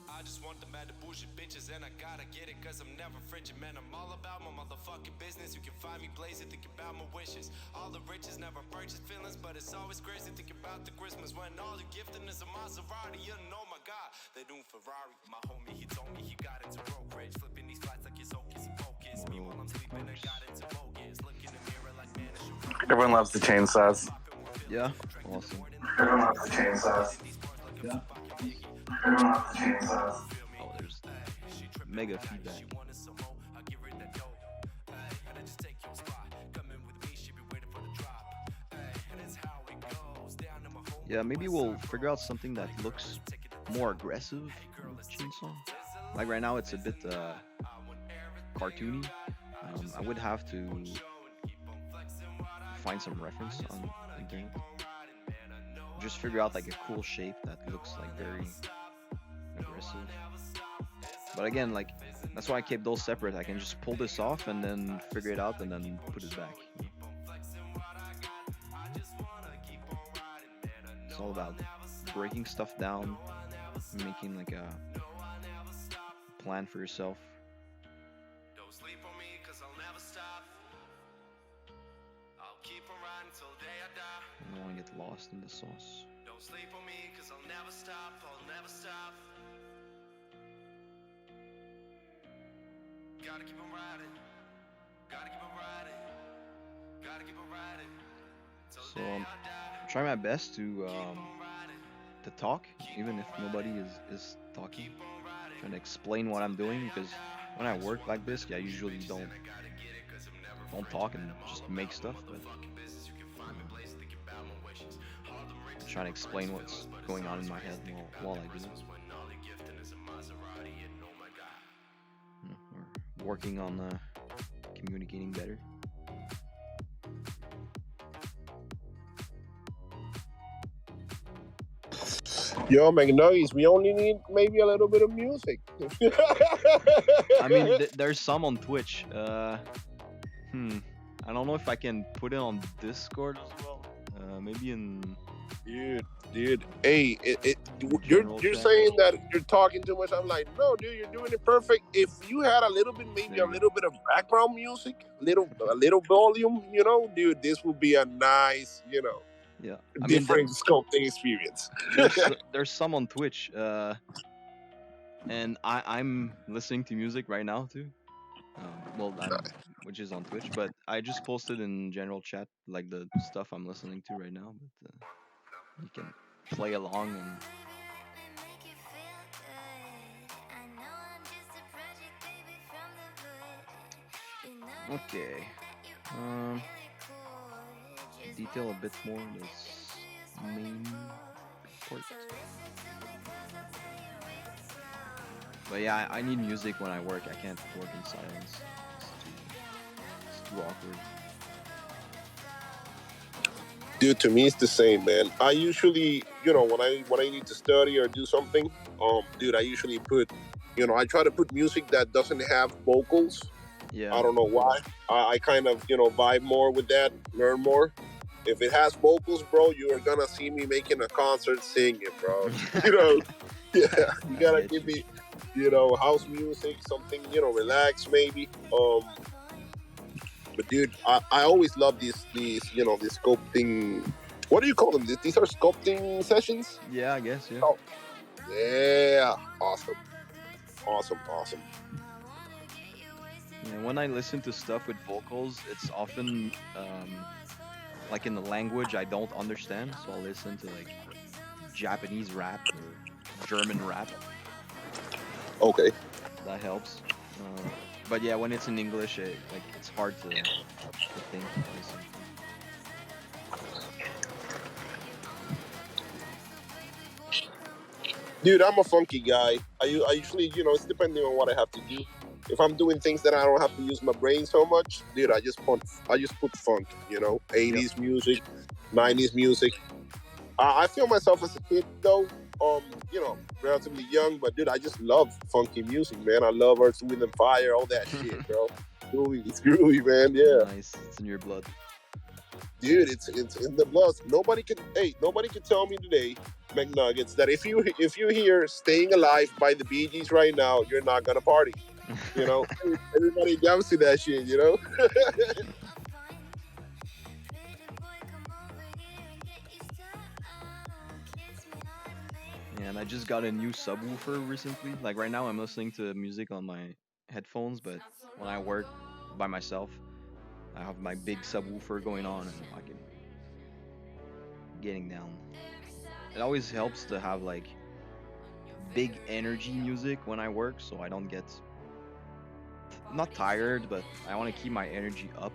I just want the mad bullshit bitches and I gotta get it cause I'm never frigid, man. I'm all about my motherfucking business. You can find me blazing, thinking about my wishes. All the riches never purchase feelings, but it's always crazy thinking about the Christmas when all you're gifting is a Maserati. You know, my God, the new Ferrari. My homie, he told me he got into brokerage, flipping these flights like his hocus pocus. Meanwhile, I'm sleeping and got into bogus. Look in the mirror like, man, I should Everyone loves the chainsaws. Yeah, awesome. Everyone loves the chainsaws. Yeah. Everyone loves the chainsaws. Oh, there's mega feedback. Yeah, maybe we'll figure out something that looks more aggressive with chainsaw. Like right now, it's a bit cartoony. I would have to find some reference on the internet. Just figure out like a cool shape that looks like very aggressive. But again, like that's why I keep those separate. I can just pull this off and then figure it out and then put it back. It's all about breaking stuff down, making like a plan for yourself. Don't sleep on me, cause I'll never stop. I'll keep on riding till day I die. I don't want to get lost in the sauce. Don't sleep on me, cause I'll never stop. I'll never stop. Gotta keep on riding. Gotta keep on riding. Gotta keep on riding. Till So day I'm I die. trying my best to Keep on riding. talk, even if nobody is talking. Trying to explain what I'm doing because when I work like this, I usually don't talk and just make stuff. But I'm trying to explain what's going on in my head while I do it. We're working on communicating better. Yo, McNuggies, we only need maybe a little bit of music. I mean, there's some on Twitch. I don't know if I can put it on Discord as well. Maybe in dude. Hey, general you're chat. saying that you're talking too much. I'm like, no, dude, you're doing it perfect. If you had a little bit, maybe There a you little bit of background music, a little volume, dude, this would be a nice, Yeah, I mean, different sculpting experience. there's some on Twitch, and I'm listening to music right now too. Which is on Twitch, but I just posted in general chat like the stuff I'm listening to right now. But you can play along and. Okay. Detail a bit more in this main part. But yeah, I need music when I work. I can't work in silence. It's too awkward. Dude, to me it's the same, man. I usually, when I need to study or do something, dude, I usually put, I try to put music that doesn't have vocals. Yeah. I don't know why. I kind of, vibe more with that, learn more. If it has vocals, bro, you are gonna see me making a concert singing, bro. Yeah, you gotta give me, house music, something, relax maybe. But dude, I always love these sculpting. What do you call them? These are sculpting sessions? Yeah, I guess, yeah. Oh, yeah, awesome. Yeah, when I listen to stuff with vocals, it's often like in the language I don't understand, so I'll listen to like Japanese rap or German rap. Okay. That helps. But yeah, when it's in English, it's hard to think. Listen. Dude, I'm a funky guy. I usually, it's depending on what I have to do. If I'm doing things that I don't have to use my brain so much, dude, I just put funk, 80s music, 90s music. I feel myself as a kid though, relatively young, but dude, I just love funky music, man. I love Earth, Wind and Fire, all that shit, bro. It's groovy, man. Yeah. Nice. It's in your blood. Dude, it's in the blood. Nobody can tell me today, McNuggets, that if you hear "Staying Alive" by the Bee Gees right now, you're not gonna party. Everybody jumps to that shit, And I just got a new subwoofer recently. Like right now, I'm listening to music on my headphones, but when I work by myself, I have my big subwoofer going on and fucking getting down. It always helps to have like big energy music when I work, so I don't get not tired, but I want to keep my energy up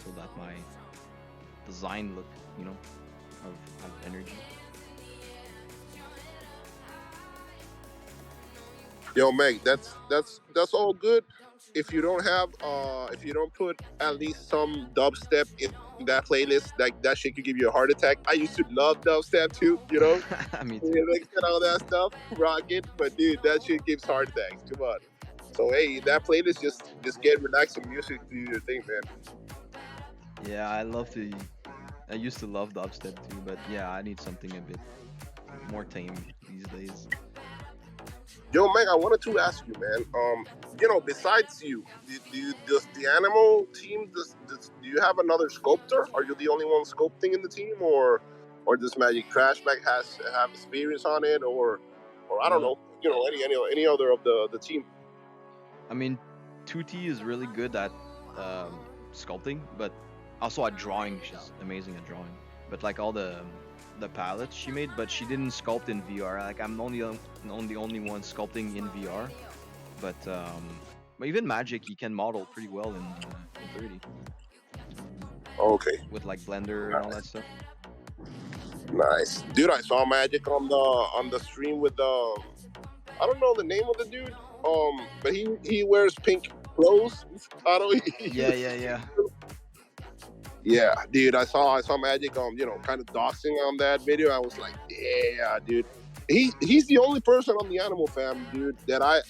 so that my design look, you know, have energy. Yo, Meg, that's all good. If you don't put at least some dubstep in that playlist, like that shit could give you a heart attack. I used to love dubstep too, you know, Me too. lyrics and all that stuff, rock it. But dude, that shit gives heart attacks. Come on. So hey, that playlist just get relaxing music, do your thing, man. Yeah, I love to. I used to love dubstep too, but yeah, I need something a bit more tame these days. Yo, Meg, I wanted to ask you, man. Besides you, does the Animal team do you have another sculptor? Are you the only one sculpting in the team, or does Magic Trashback have experience on it, or I don't No, know, any other of the team? I mean, Tutti is really good at um, sculpting, but also at drawing. She's amazing at drawing. But like all the palettes she made, but she didn't sculpt in VR. Like I'm the only one sculpting in VR. But even Magic, he can model pretty well in 30 Okay, with like Blender and all that stuff. nice, dude. I saw Magic on the stream with I don't know the name of the dude, but he wears pink clothes. I don't. Yeah, yeah, yeah. Yeah, dude, I saw Magic kind of doxing on that video. I was like, yeah, dude. He's the only person on the Animal fam, dude, that I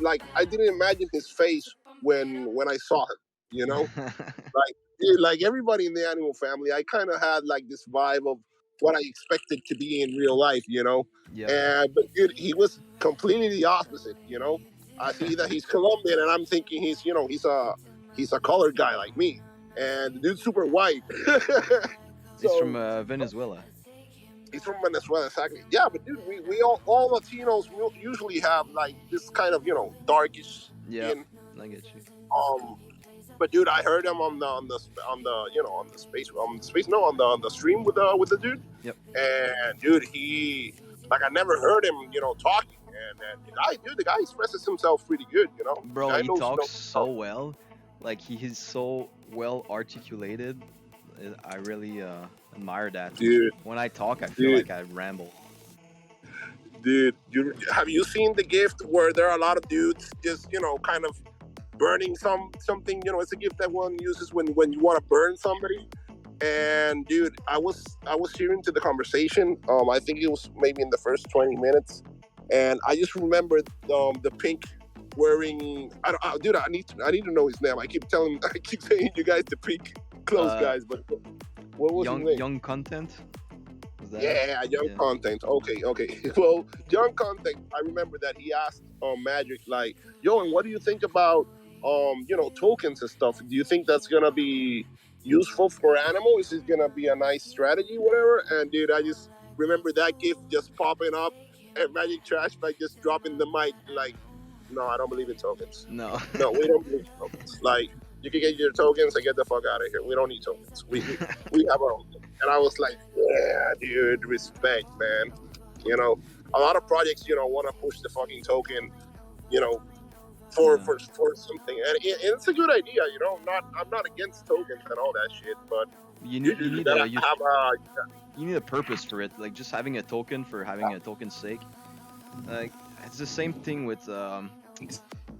like I didn't imagine his face when I saw him, you know? Like dude, like everybody in the Animal family, I kind of had like this vibe of what I expected to be in real life, you know? Yep. And but dude, he was completely the opposite, you know? I see that he's Colombian and I'm thinking he's a colored guy like me and the dude's super white. He's from So Venezuela. he's from Venezuela, exactly. Yeah, but dude, we all Latinos will usually have like this kind of darkish Yeah, skin. I get you. Um, but dude, I heard him on the space no on the stream with the dude. Yep. And dude, he like I never heard him talking. And the guy expresses himself pretty good. The Bro, guy he knows talks stuff. so well. Like he is so well articulated. I really admire that. Dude. When I talk, I feel Dude. like I ramble. Dude, have you seen the gift where there are a lot of dudes just kind of burning something? It's a gift that one uses when you want to burn somebody. And dude, I was hearing to the conversation. I think it was maybe in the first 20 minutes, and I just remembered the pink wearing. Dude, I need to know his name. I keep saying you guys the pink clothes guys, but what was his name? Young content. Is that Yeah, Young Yeah. Content. Okay. Well, Young Content, I remember that he asked Magic, like, yo, and what do you think about tokens and stuff? Do you think that's gonna be useful for Animal? Is it gonna be a nice strategy, whatever? And dude, I just remember that gift just popping up and Magic Trash by just dropping the mic like, no, I don't believe in tokens. No. No, we don't believe in tokens. Like, you can get your tokens and get the fuck out of here. We don't need tokens. We have our own thing. And I was like, yeah, dude, respect, man. A lot of projects, want to push the fucking token, for something, and it's a good idea. I'm not against tokens and all that shit, but you you need gotta a have you need a purpose for it. Like just having a token for having a token's sake. Like it's the same thing with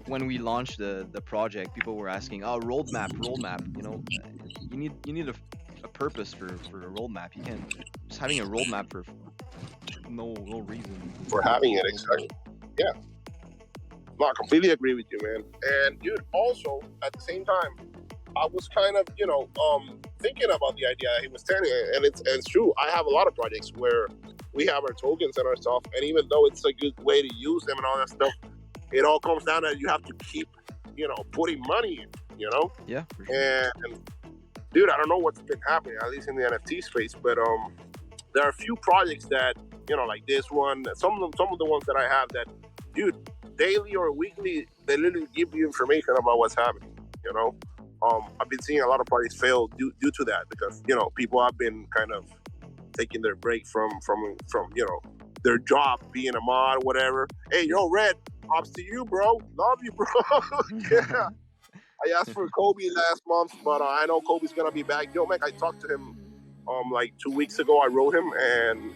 when we launched the project. People were asking, "Oh, roadmap." You need a purpose for a roadmap. You can't just having a roadmap for no reason. for having it. Exactly. Yeah. No, I completely agree with you, man. And dude, also at the same time, I was kind of, thinking about the idea he was telling, and it's true. I have a lot of projects where we have our tokens and our stuff, and even though it's a good way to use them and all that stuff, it all comes down to you have to keep, putting money in, Yeah, for sure. And dude, I don't know what's been happening, at least in the NFT space, but there are a few projects that like this one. Some of the ones that I have that, dude, daily or weekly, they literally give you information about what's happening. I've been seeing a lot of parties fail due to that because people have been kind of taking their break from their job being a mod, whatever. Hey, yo, Red, props to you, bro. Love you, bro. Yeah. I asked for Kobe last month, but I know Kobe's gonna be back. Yo, Mike, I talked to him like 2 weeks ago. I wrote him, and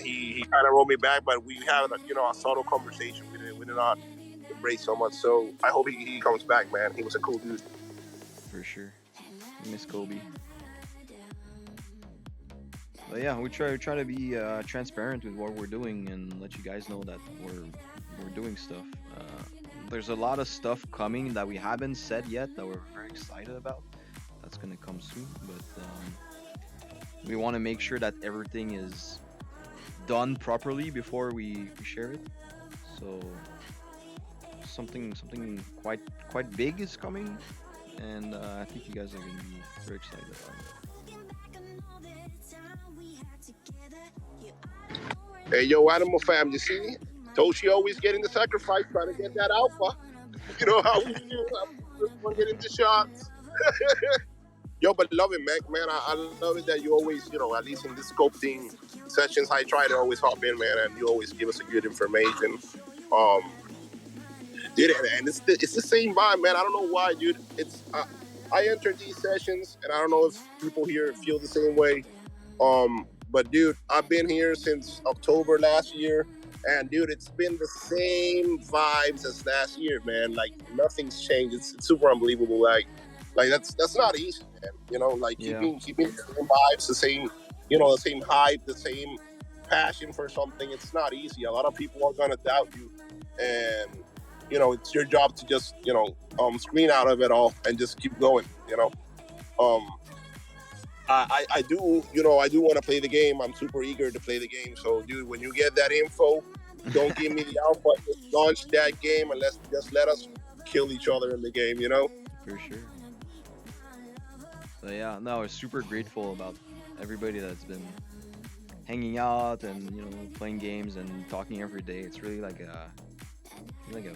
he kind of wrote me back, but we had a subtle conversation. We did not embrace so much. So I hope he comes back, man. He was a cool dude. For sure. Miss Kobe. But yeah, we try to be transparent with what we're doing and let you guys know that we're doing stuff. There's a lot of stuff coming that we haven't said yet that we're very excited about. That's gonna come soon, but we want to make sure that everything is done properly before we share it. So something quite big is coming, and I think you guys are gonna be very excited about it. Hey, yo, Animal fam, you see? Toshi always getting the sacrifice, trying to get that alpha. You know how we do. We're getting the shots. Yo, but love it, man. I love it that you always, at least in the sculpting sessions, I try to always hop in, man, and you always give us a good information. Dude, and it's the same vibe, man. I don't know why, dude. I enter these sessions, and I don't know if people here feel the same way. But dude, I've been here since October last year, and dude, it's been the same vibes as last year, man. Like nothing's changed. It's super unbelievable. Like that's not easy, man. Keeping the same vibes, the same, the same hype, the same passion for something. It's not easy. A lot of people are gonna doubt you, and it's your job to just screen out of it all and just keep going. I do want to play the game. I'm super eager to play the game. So, dude, when you get that info, don't give me the alpha. Just launch that game and just let us kill each other in the game. For sure. So yeah, no, we're super grateful about everybody that's been hanging out and playing games and talking every day. It's really like a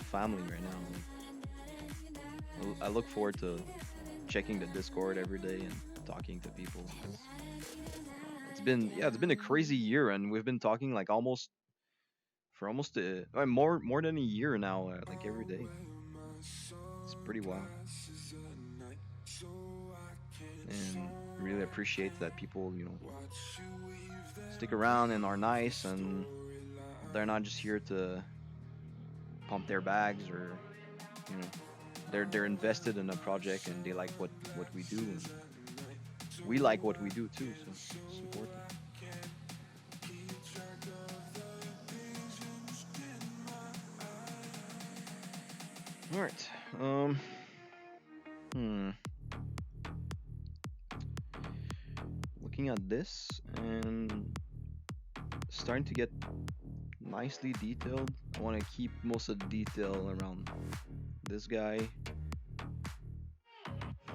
family right now. I look forward to checking the Discord every day and talking to people. It's been a crazy year, and we've been talking like almost more than a year now, like every day. It's pretty wild, and really appreciate that people stick around and are nice, and they're not just here to pump their bags, or they're invested in a project and they like what we do, and we like what we do too, so it's important. All right. Looking at this and starting to get nicely detailed. I want to keep most of the detail around this guy.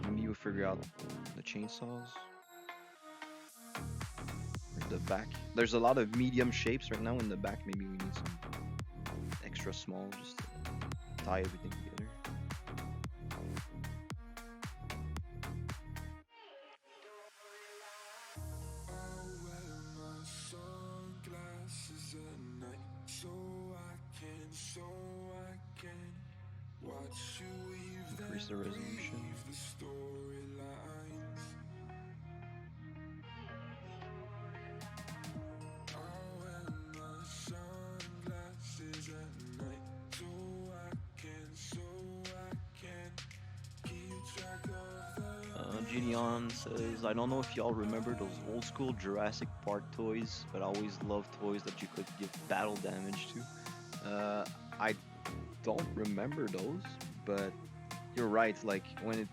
Maybe we'll figure out the chainsaws. Or the back. There's a lot of medium shapes right now in the back. Maybe we need some extra small just to tie everything together. Increase the resolution. Gideon says, I don't know if y'all remember those old school Jurassic Park toys, but I always loved toys that you could give battle damage to. I don't remember those, but you're right. Like when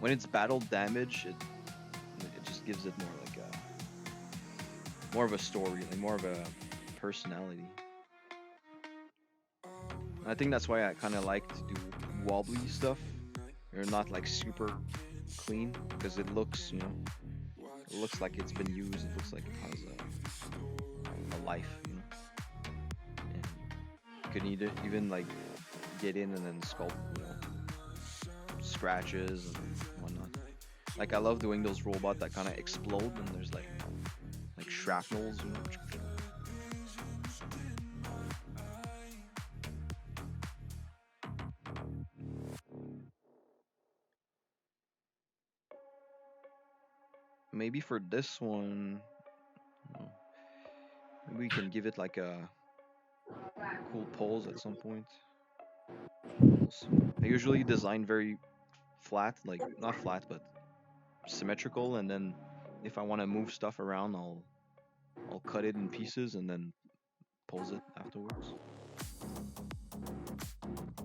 it's battle damage, it just gives it more of a story, like more of a personality. I think that's why I kind of like to do wobbly stuff. They're not like super clean because it looks, it looks like it's been used. It looks like it has a life, you know. And you can even like get in and then sculpt, you know, scratches and whatnot. Like I love doing those robots that kind of explode and there's like shrapnels, you know. Maybe for this one, maybe we can give it like a cool pose at some point. We'll see. I usually design very flat, like not flat, but symmetrical, and then if I want to move stuff around, I'll cut it in pieces and then pose it afterwards.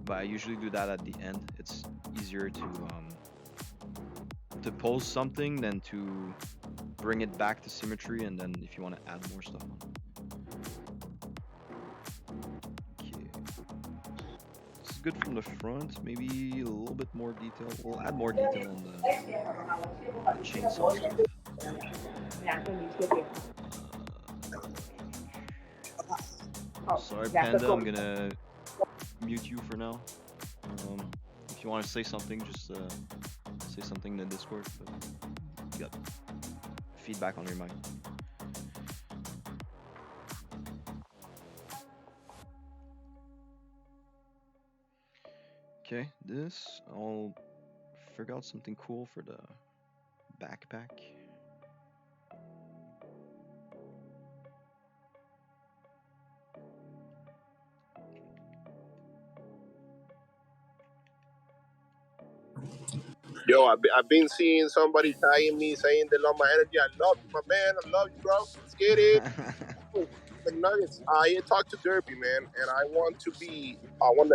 But I usually do that at the end. It's easier to pose something than to bring it back to symmetry, and then if you want to add more stuff on. Okay. This is good from the front. Maybe a little bit more detail. We'll add more detail on the chainsaw stuff. Sorry, Panda. I'm gonna mute you for now. If you want to say something, just say something in the Discord. But you got feedback on your mic. Okay, I'll figure out something cool for the backpack. Yo, I've been seeing somebody tagging me saying they love my energy. I love you, my man. I love you, bro. Let's get it. McNuggets, I talked to Derpy, man, and I want to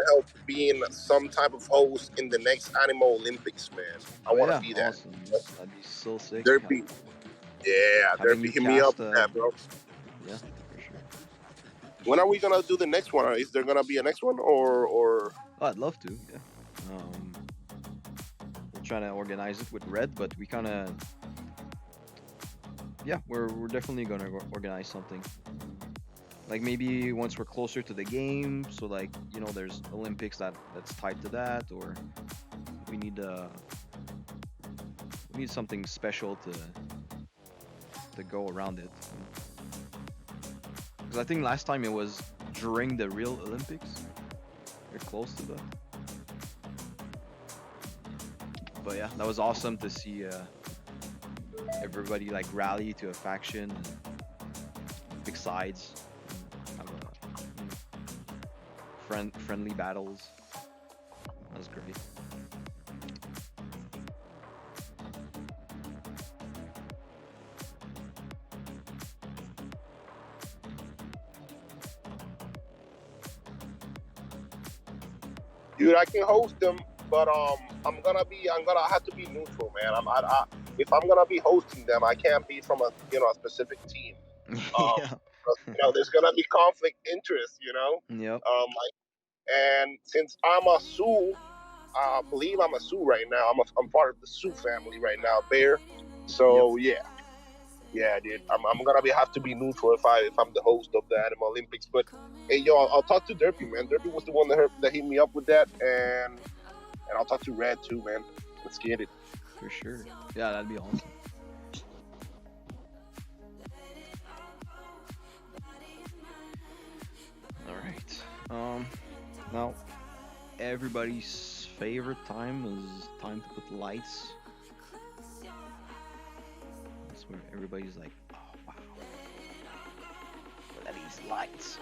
help being some type of host in the next A.N.I.M.O Olympics, man. I want to be that. Awesome. That'd be so sick. Derpy, Derpy, hit me up with that, bro. Yeah, for sure. When are we gonna do the next one? Is there gonna be a next one, or? Oh, I'd love to. Yeah. We're trying to organize it with Red, but we kind of, yeah, we're definitely gonna organize something. Like maybe once we're closer to the game, so like you know, there's Olympics that's tied to that, or we need something special to go around it. Because I think last time it was during the real Olympics. We're close to that. But yeah, that was awesome to see everybody like rally to a faction and pick sides. Have friendly battles. That was great. Dude, I can host them, but I'm gonna have to be neutral, man. If I'm gonna be hosting them, I can't be from a specific team. Yeah. There's gonna be conflict interest, Yep. And since I'm a Sioux, I believe I'm a Sioux right now. I'm part of the Sioux family right now, Bear. So yeah, dude, I'm gonna have to be neutral if I'm the host of the A.N.I.M.O Olympics. But hey, yo, I'll talk to Derpy, man. Derpy was the one that hit me up with that, and I'll talk to Red too, man. Let's get it. For sure. Yeah, that'd be awesome. All right. Now everybody's favorite time is time to put lights. That's where everybody's like, oh wow, look at these lights.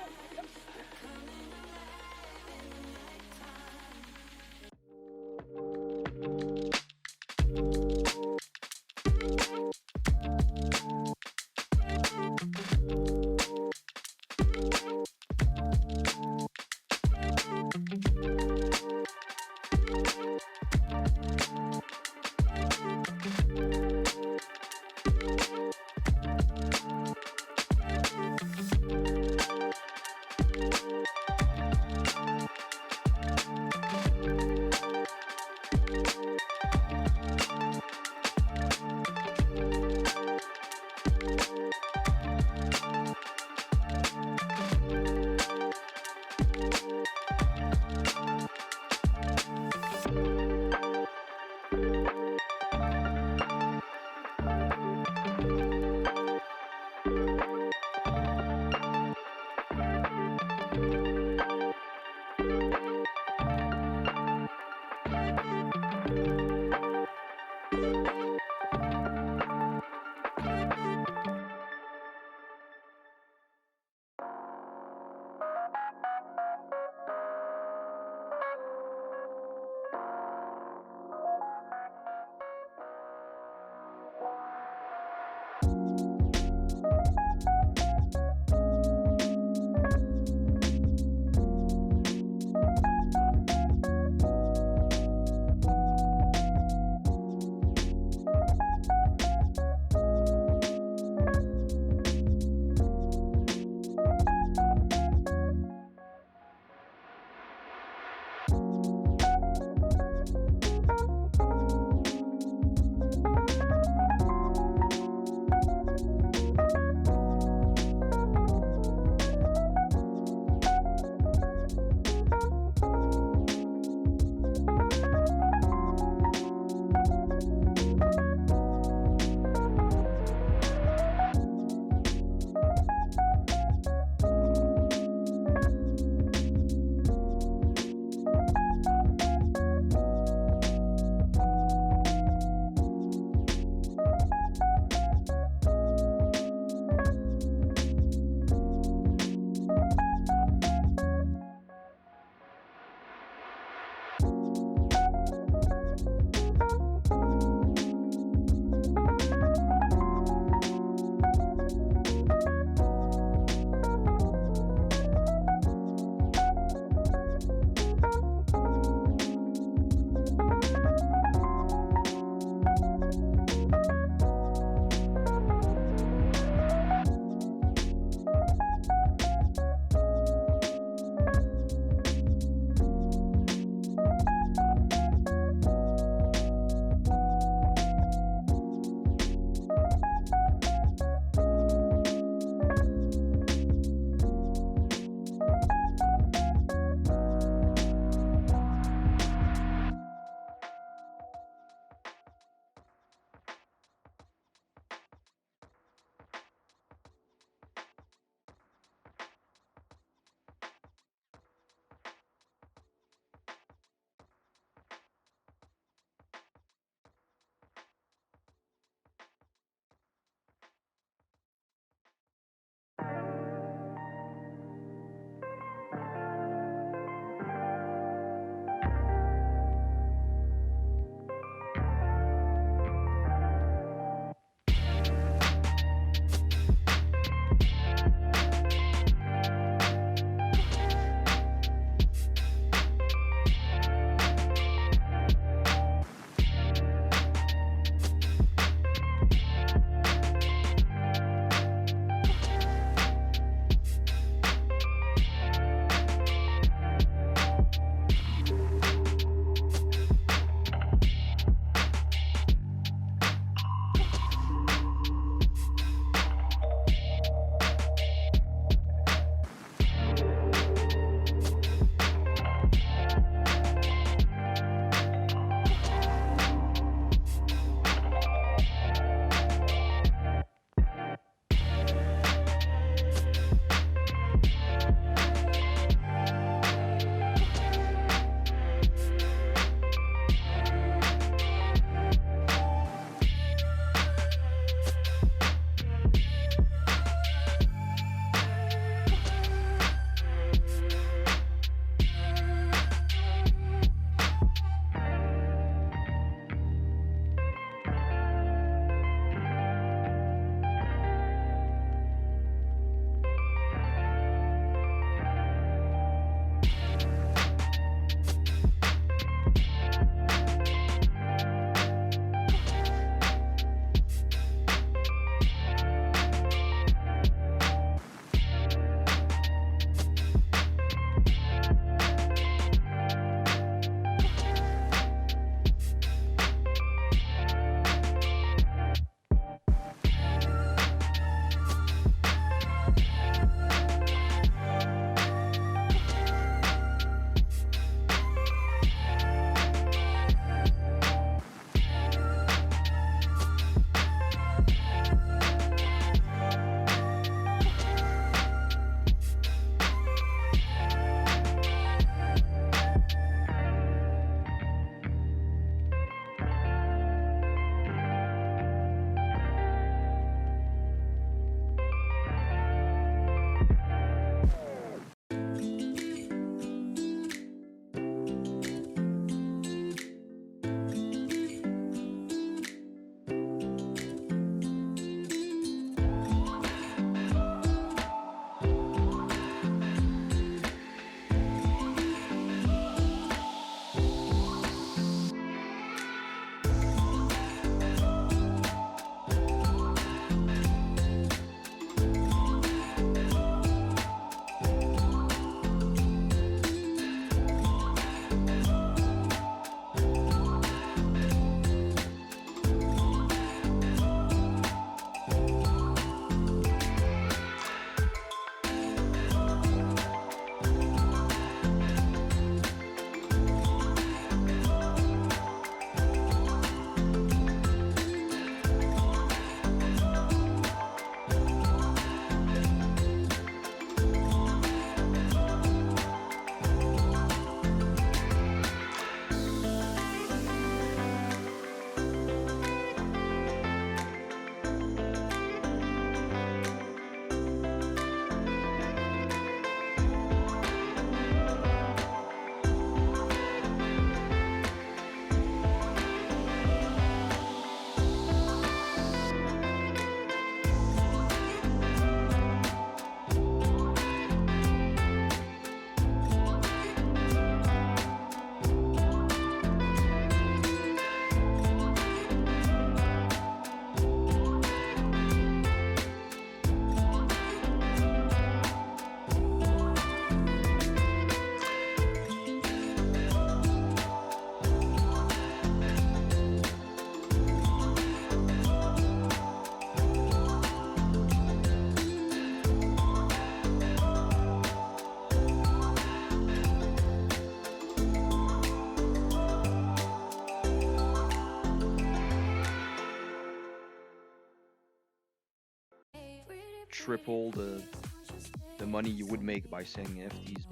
triple the money you would make by selling NFTs.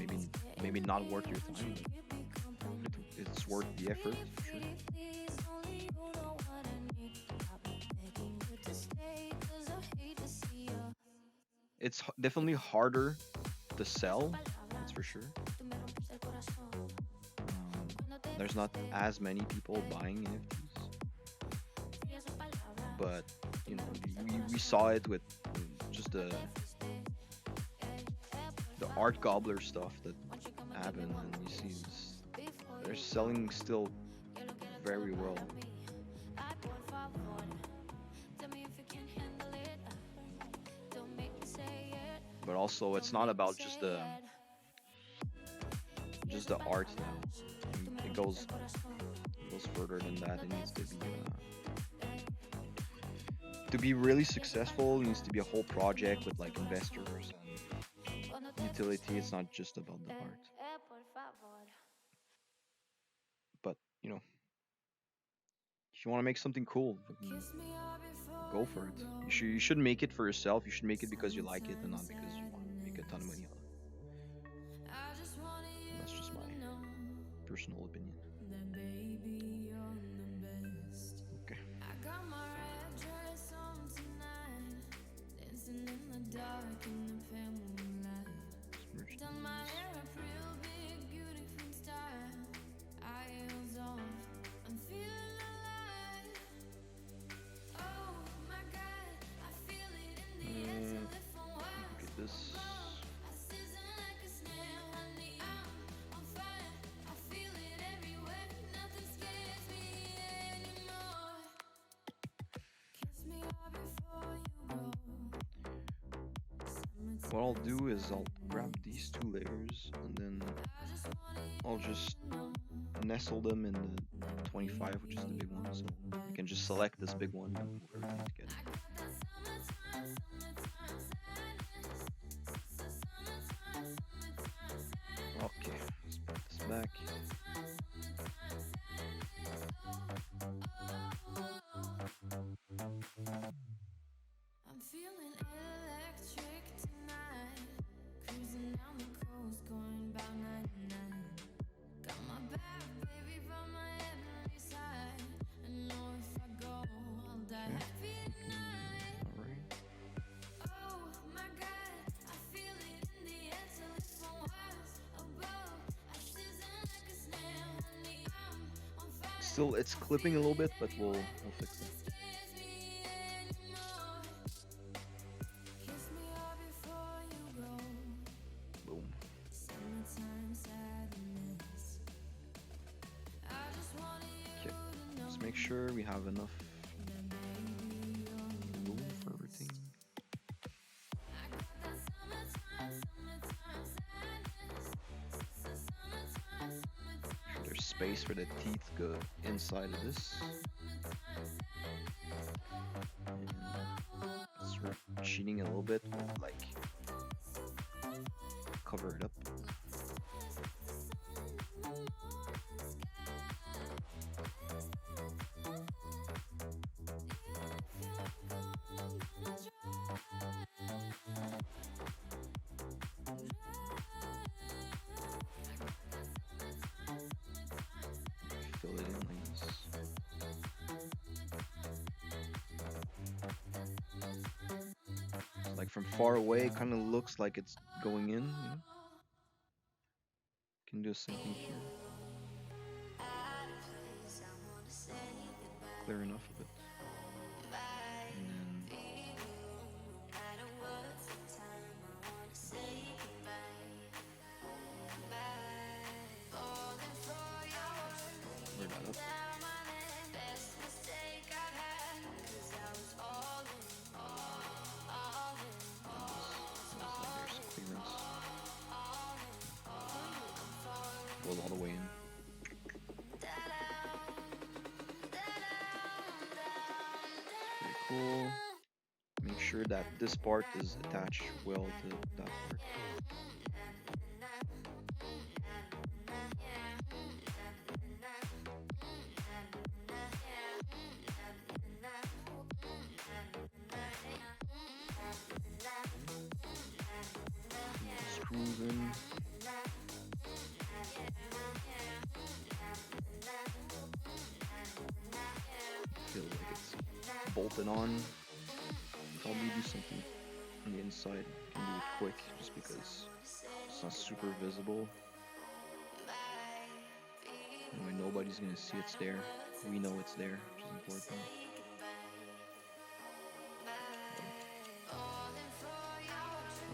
Maybe not worth your time, but it's worth the effort for sure. It's definitely harder to sell, that's for sure. There's not as many people buying NFTs, but you know, we saw it with just the art gobbler stuff that happened, and you see they're selling still very well. But also, it's not about just the art now. It goes further than that. It needs to be really successful. It needs to be a whole project with like investors and utility. It's not just about the art. But you know, if you want to make something cool, go for it. You should make it for yourself. You should make it because you like it and not because you want to make a ton of money on it. And that's just my personal opinion. Okay. Look at this. What I'll do is I'll grab these two layers and then I'll just nestle them in the 25, which is the big one. So you can just select this big one and move everything together. Okay, let's put this back. I'm feeling electric tonight, cruising down the coast, going about 99. Got my back, baby, by my heavenly side. I know if I go, I'll die happy tonight. Alright. Oh my God, I feel it in the air till it's from miles above. I sizzle like a snail, honey, I'm on fire. Still, it's clipping a little bit, but we'll fix it. Boom. Okay, let's make sure we have enough room for everything. There's space for the teeth to go inside of this. And start cheating a little bit with like cover it up. Fill it in like this. Like from far away, it kind of looks like it's going in. You know? Can do the same thing here. Clear enough of it. And then cover that up. Goes all the way in. Pretty cool. Make sure that this part is attached well to that part. in. Feels like it's bolted on. Probably do something on the inside. Can do it quick just because it's not super visible. Anyway, nobody's gonna see it's there. We know it's there, which is important.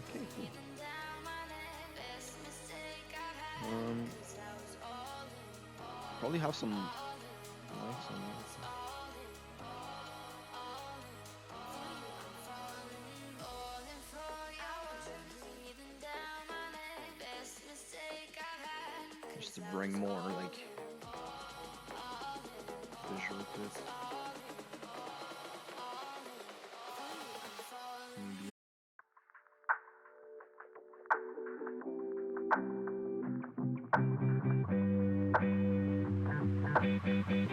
Okay, cool. Probably have some lights on there. Just to bring more like visual to it. Maybe.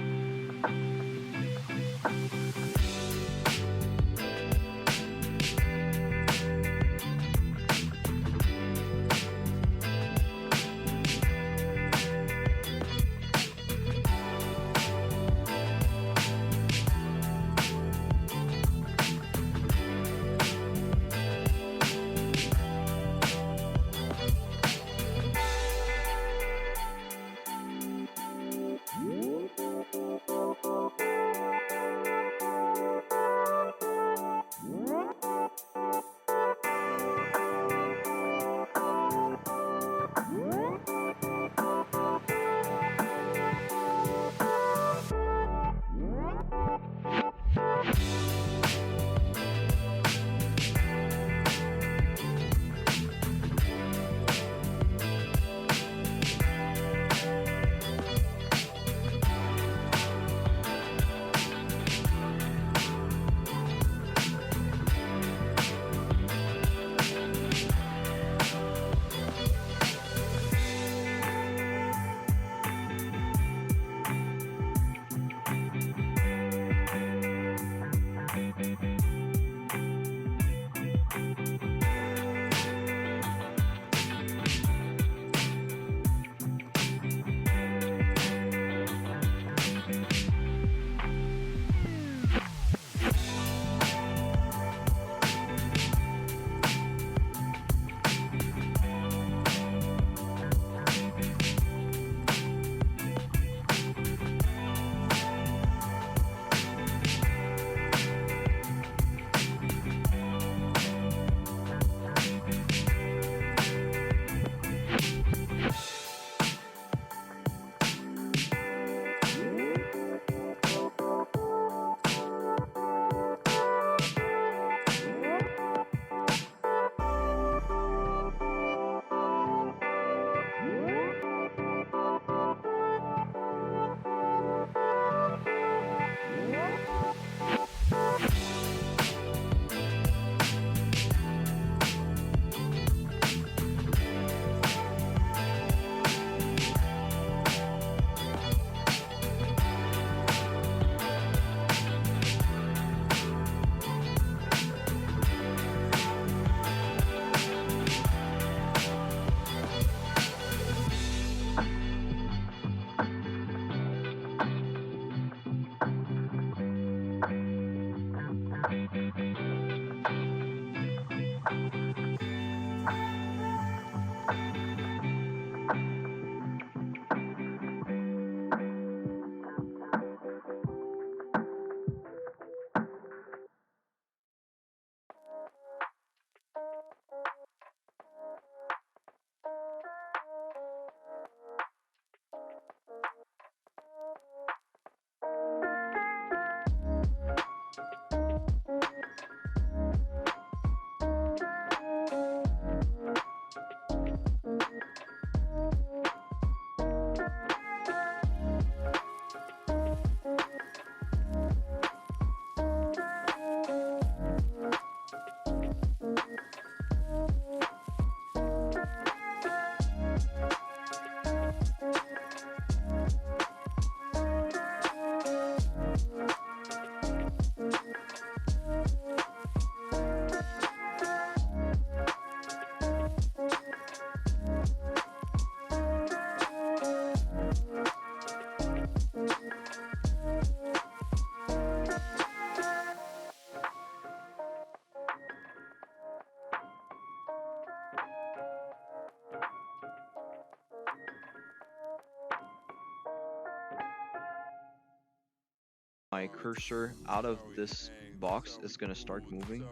my cursor out of this box, it's gonna start moving,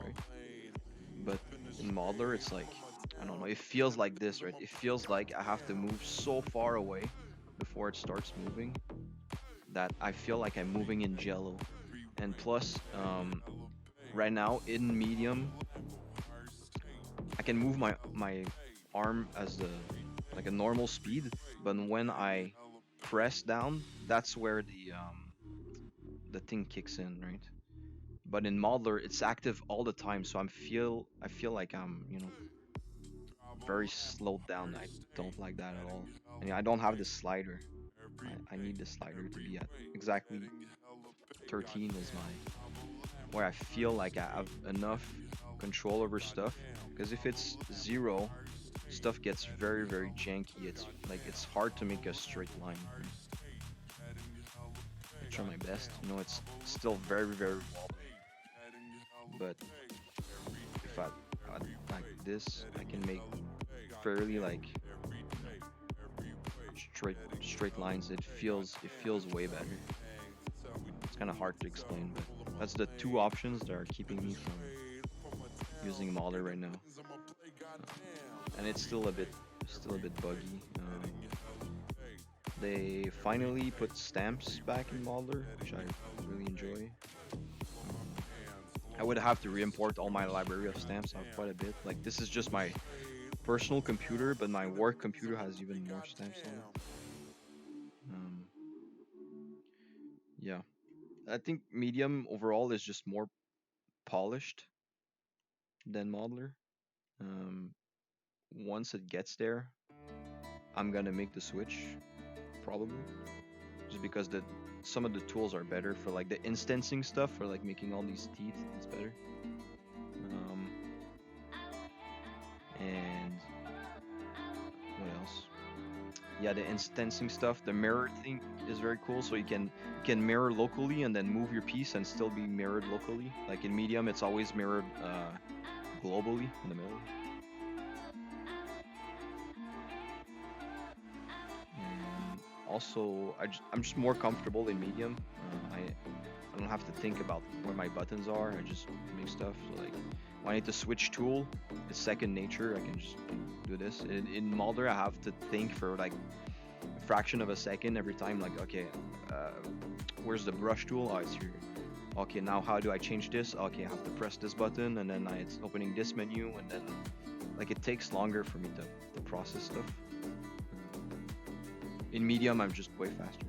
right? But in Modeler, it's like, I don't know, it feels like this, right? It feels like I have to move so far away before it starts moving that I feel like I'm moving in Jello. And plus, right now in Medium, I can move my arm as the like a normal speed, but when I press down, that's where the thing kicks in, right? But in Modeler, it's active all the time, so I feel like I'm, very slowed down. I don't like that at all. And I don't have the slider. I need the slider to be at exactly 13 is my where I feel like I have enough control over stuff. Because if it's 0, stuff gets very very janky. It's like it's hard to make a straight line. I try my best. It's still very very wobbly. But if I like this, I can make fairly like straight lines. It feels way better. It's kind of hard to explain, but that's the two options that are keeping me from using Modeler right now. And it's still a bit buggy. They finally put stamps back in Modeler, which I really enjoy. I would have to re-import all my library of stamps. I have quite a bit. Like this is just my personal computer, but my work computer has even more stamps on it. Um, yeah, I think Medium overall is just more polished than Modeler. Um, Once it gets there, I'm gonna make the switch probably, just because the some of the tools are better for like the instancing stuff, for like making all these teeth. It's better. Um, and what else? Yeah, the instancing stuff, the mirror thing is very cool. So you can mirror locally and then move your piece and still be mirrored locally. Like in Medium, it's always mirrored globally in the middle. And also, I'm just more comfortable in Medium. I don't have to think about where my buttons are. I just make stuff. So like when I need to switch tool, it's second nature. I can just do this. In Mulder, I have to think for like a fraction of a second every time. Like, okay, uh, where's the brush tool? Oh, it's here. Okay, now how do I change this? Okay, I have to press this button, and then it's opening this menu, and then like it takes longer for me to process stuff. In Medium, I'm just way faster.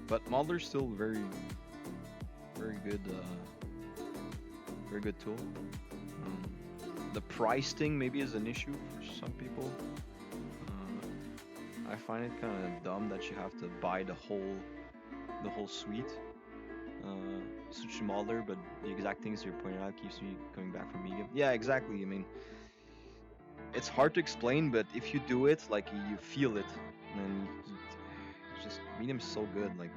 But Modeler's still very, very good, very good tool. The price thing maybe is an issue for some people. I find it kind of dumb that you have to buy the whole suite. Switch to Modeler, but the exact things you're pointing out keeps me coming back from Medium. Yeah, exactly. I mean, it's hard to explain, but if you do it, like you feel it, and it's just Medium's so good. Like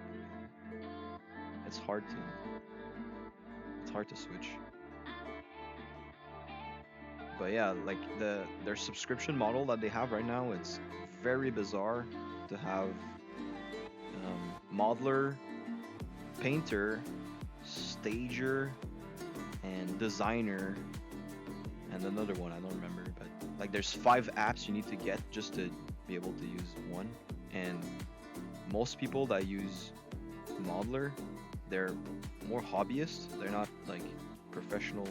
it's hard to switch. But yeah, like their subscription model that they have right now, it's very bizarre to have modeler, painter, stager, and designer, and another one I don't remember. But like there's 5 apps you need to get just to be able to use one. And most people that use modeler, they're more hobbyists. They're not like professional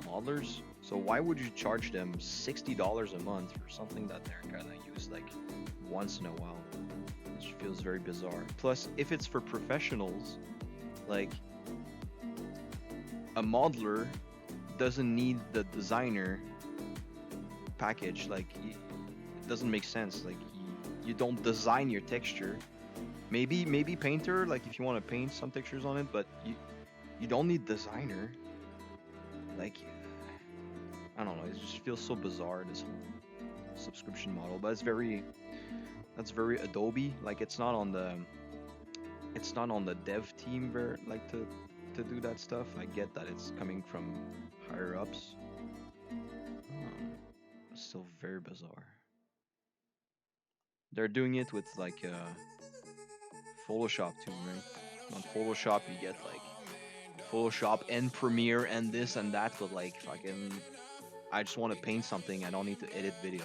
modelers. So why would you charge them $60 a month for something that they're gonna use like once in a while? It feels very bizarre. Plus, if it's for professionals, like a modeler doesn't need the designer package. Like it doesn't make sense. Like you don't design your texture. Maybe painter, like if you want to paint some textures on it, but you don't need designer. Like I don't know, it just feels so bizarre, this whole subscription model. But that's very Adobe. Like it's not on the dev team where like to do that stuff. I get that it's coming from higher ups. It's still very bizarre. they're doing it with like Photoshop too, right? On Photoshop you get like Photoshop and Premiere and this and that, but like fucking, I just want to paint something. I don't need to edit videos.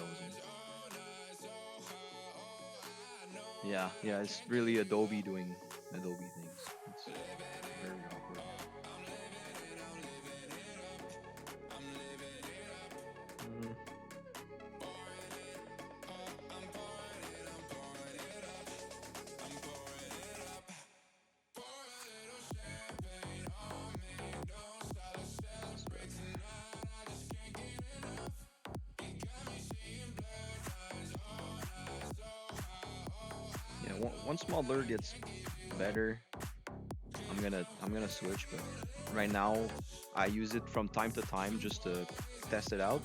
Yeah, yeah, it's really Adobe doing Adobe things. It's very awkward. Mm. Yeah, once Modeler gets better, I'm gonna switch. But right now, I use it from time to time just to test it out,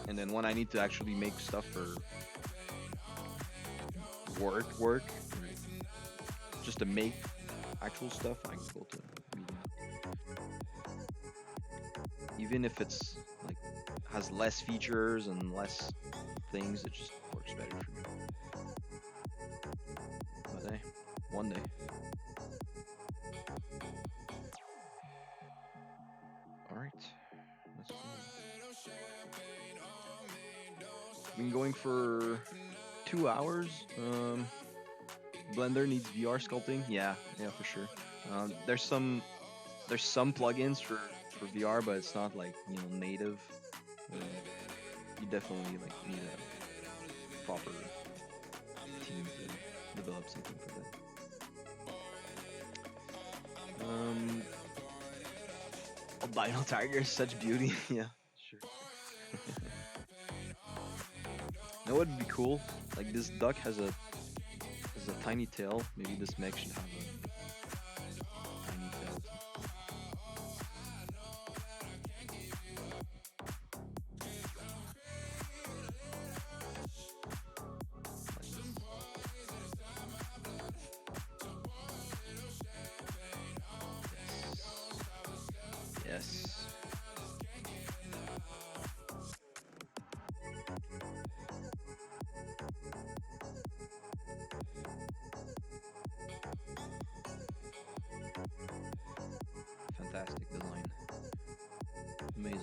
and then when I need to actually make stuff for work, or just to make actual stuff, I can go to Medium. Even if it's like has less features and less things, it just works better for me. But hey, one day. All right, that's cool. Been going for 2 hours. Blender needs VR sculpting. Yeah, yeah, for sure. There's some plugins for VR, but it's not like native. You definitely like need a proper team to develop something for that. Albino tiger is such beauty. Yeah, sure. That would be cool. Like this duck has a tiny tail. Maybe this mech should have a tiny tail too. Yes. Fantastic design. Amazing.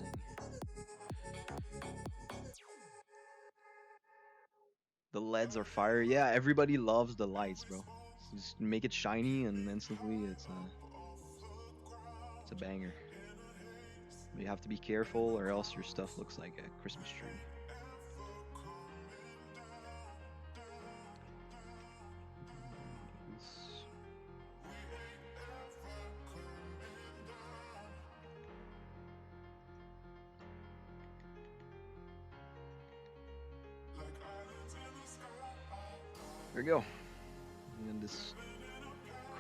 The LEDs are fire. Yeah, everybody loves the lights, bro. Just make it shiny and instantly it's a banger. But you have to be careful or else your stuff looks like a Christmas tree. There we go. And this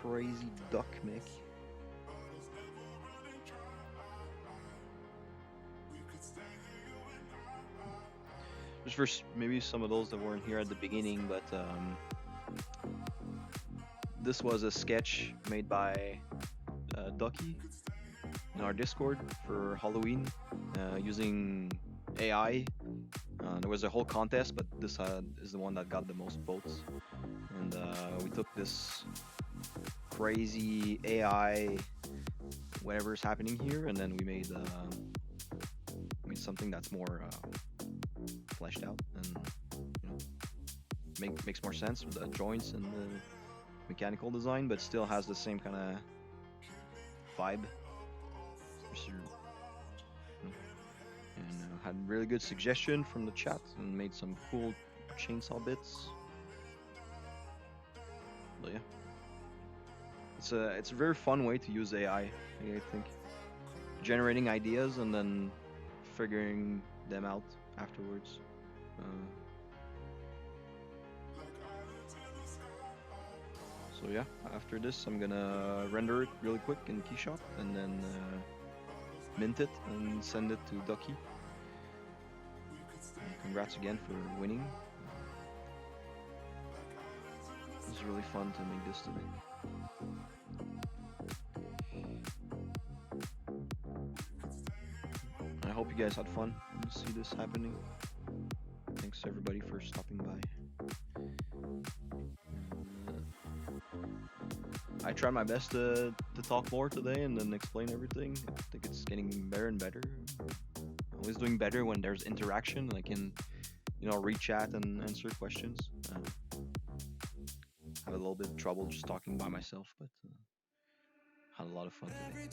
crazy duck mech. Just for maybe some of those that weren't here at the beginning, but this was a sketch made by Ducky in our Discord for Halloween using AI. There was a whole contest, but this is the one that got the most votes. And we took this crazy AI, whatever's happening here, and then we made something that's more fleshed out and makes more sense with the joints and the mechanical design, but still has the same kind of vibe. And had really good suggestion from the chat and made some cool chainsaw bits. But yeah, it's a very fun way to use AI. I think generating ideas and then figuring them out afterwards. So yeah, after this I'm gonna render it really quick in KeyShot and then mint it and send it to Ducky. And congrats again for winning. It was really fun to make this today. I hope you guys had fun to see this happening. Thanks everybody for stopping by. I tried my best to talk more today and then explain everything. I think it's getting better and better. Always doing better when there's interaction. I can, reach chat and answer questions. Have a little bit of trouble just talking by myself, but had a lot of fun today.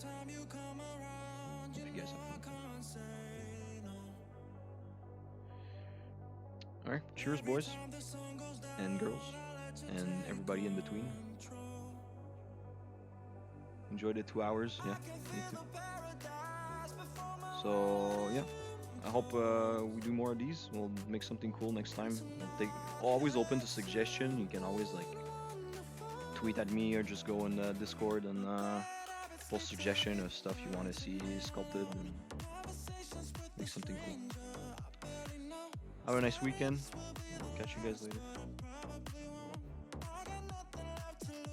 Hope you guys have fun. All right, cheers, boys and girls, and everybody in between. Enjoy the 2 hours. Yeah, me too. So yeah, I hope we do more of these. We'll make something cool next time. Always open to suggestion. You can always like tweet at me or just go in Discord and post suggestion of stuff you want to see sculpted and make something cool. Have a nice weekend. I'll catch you guys later.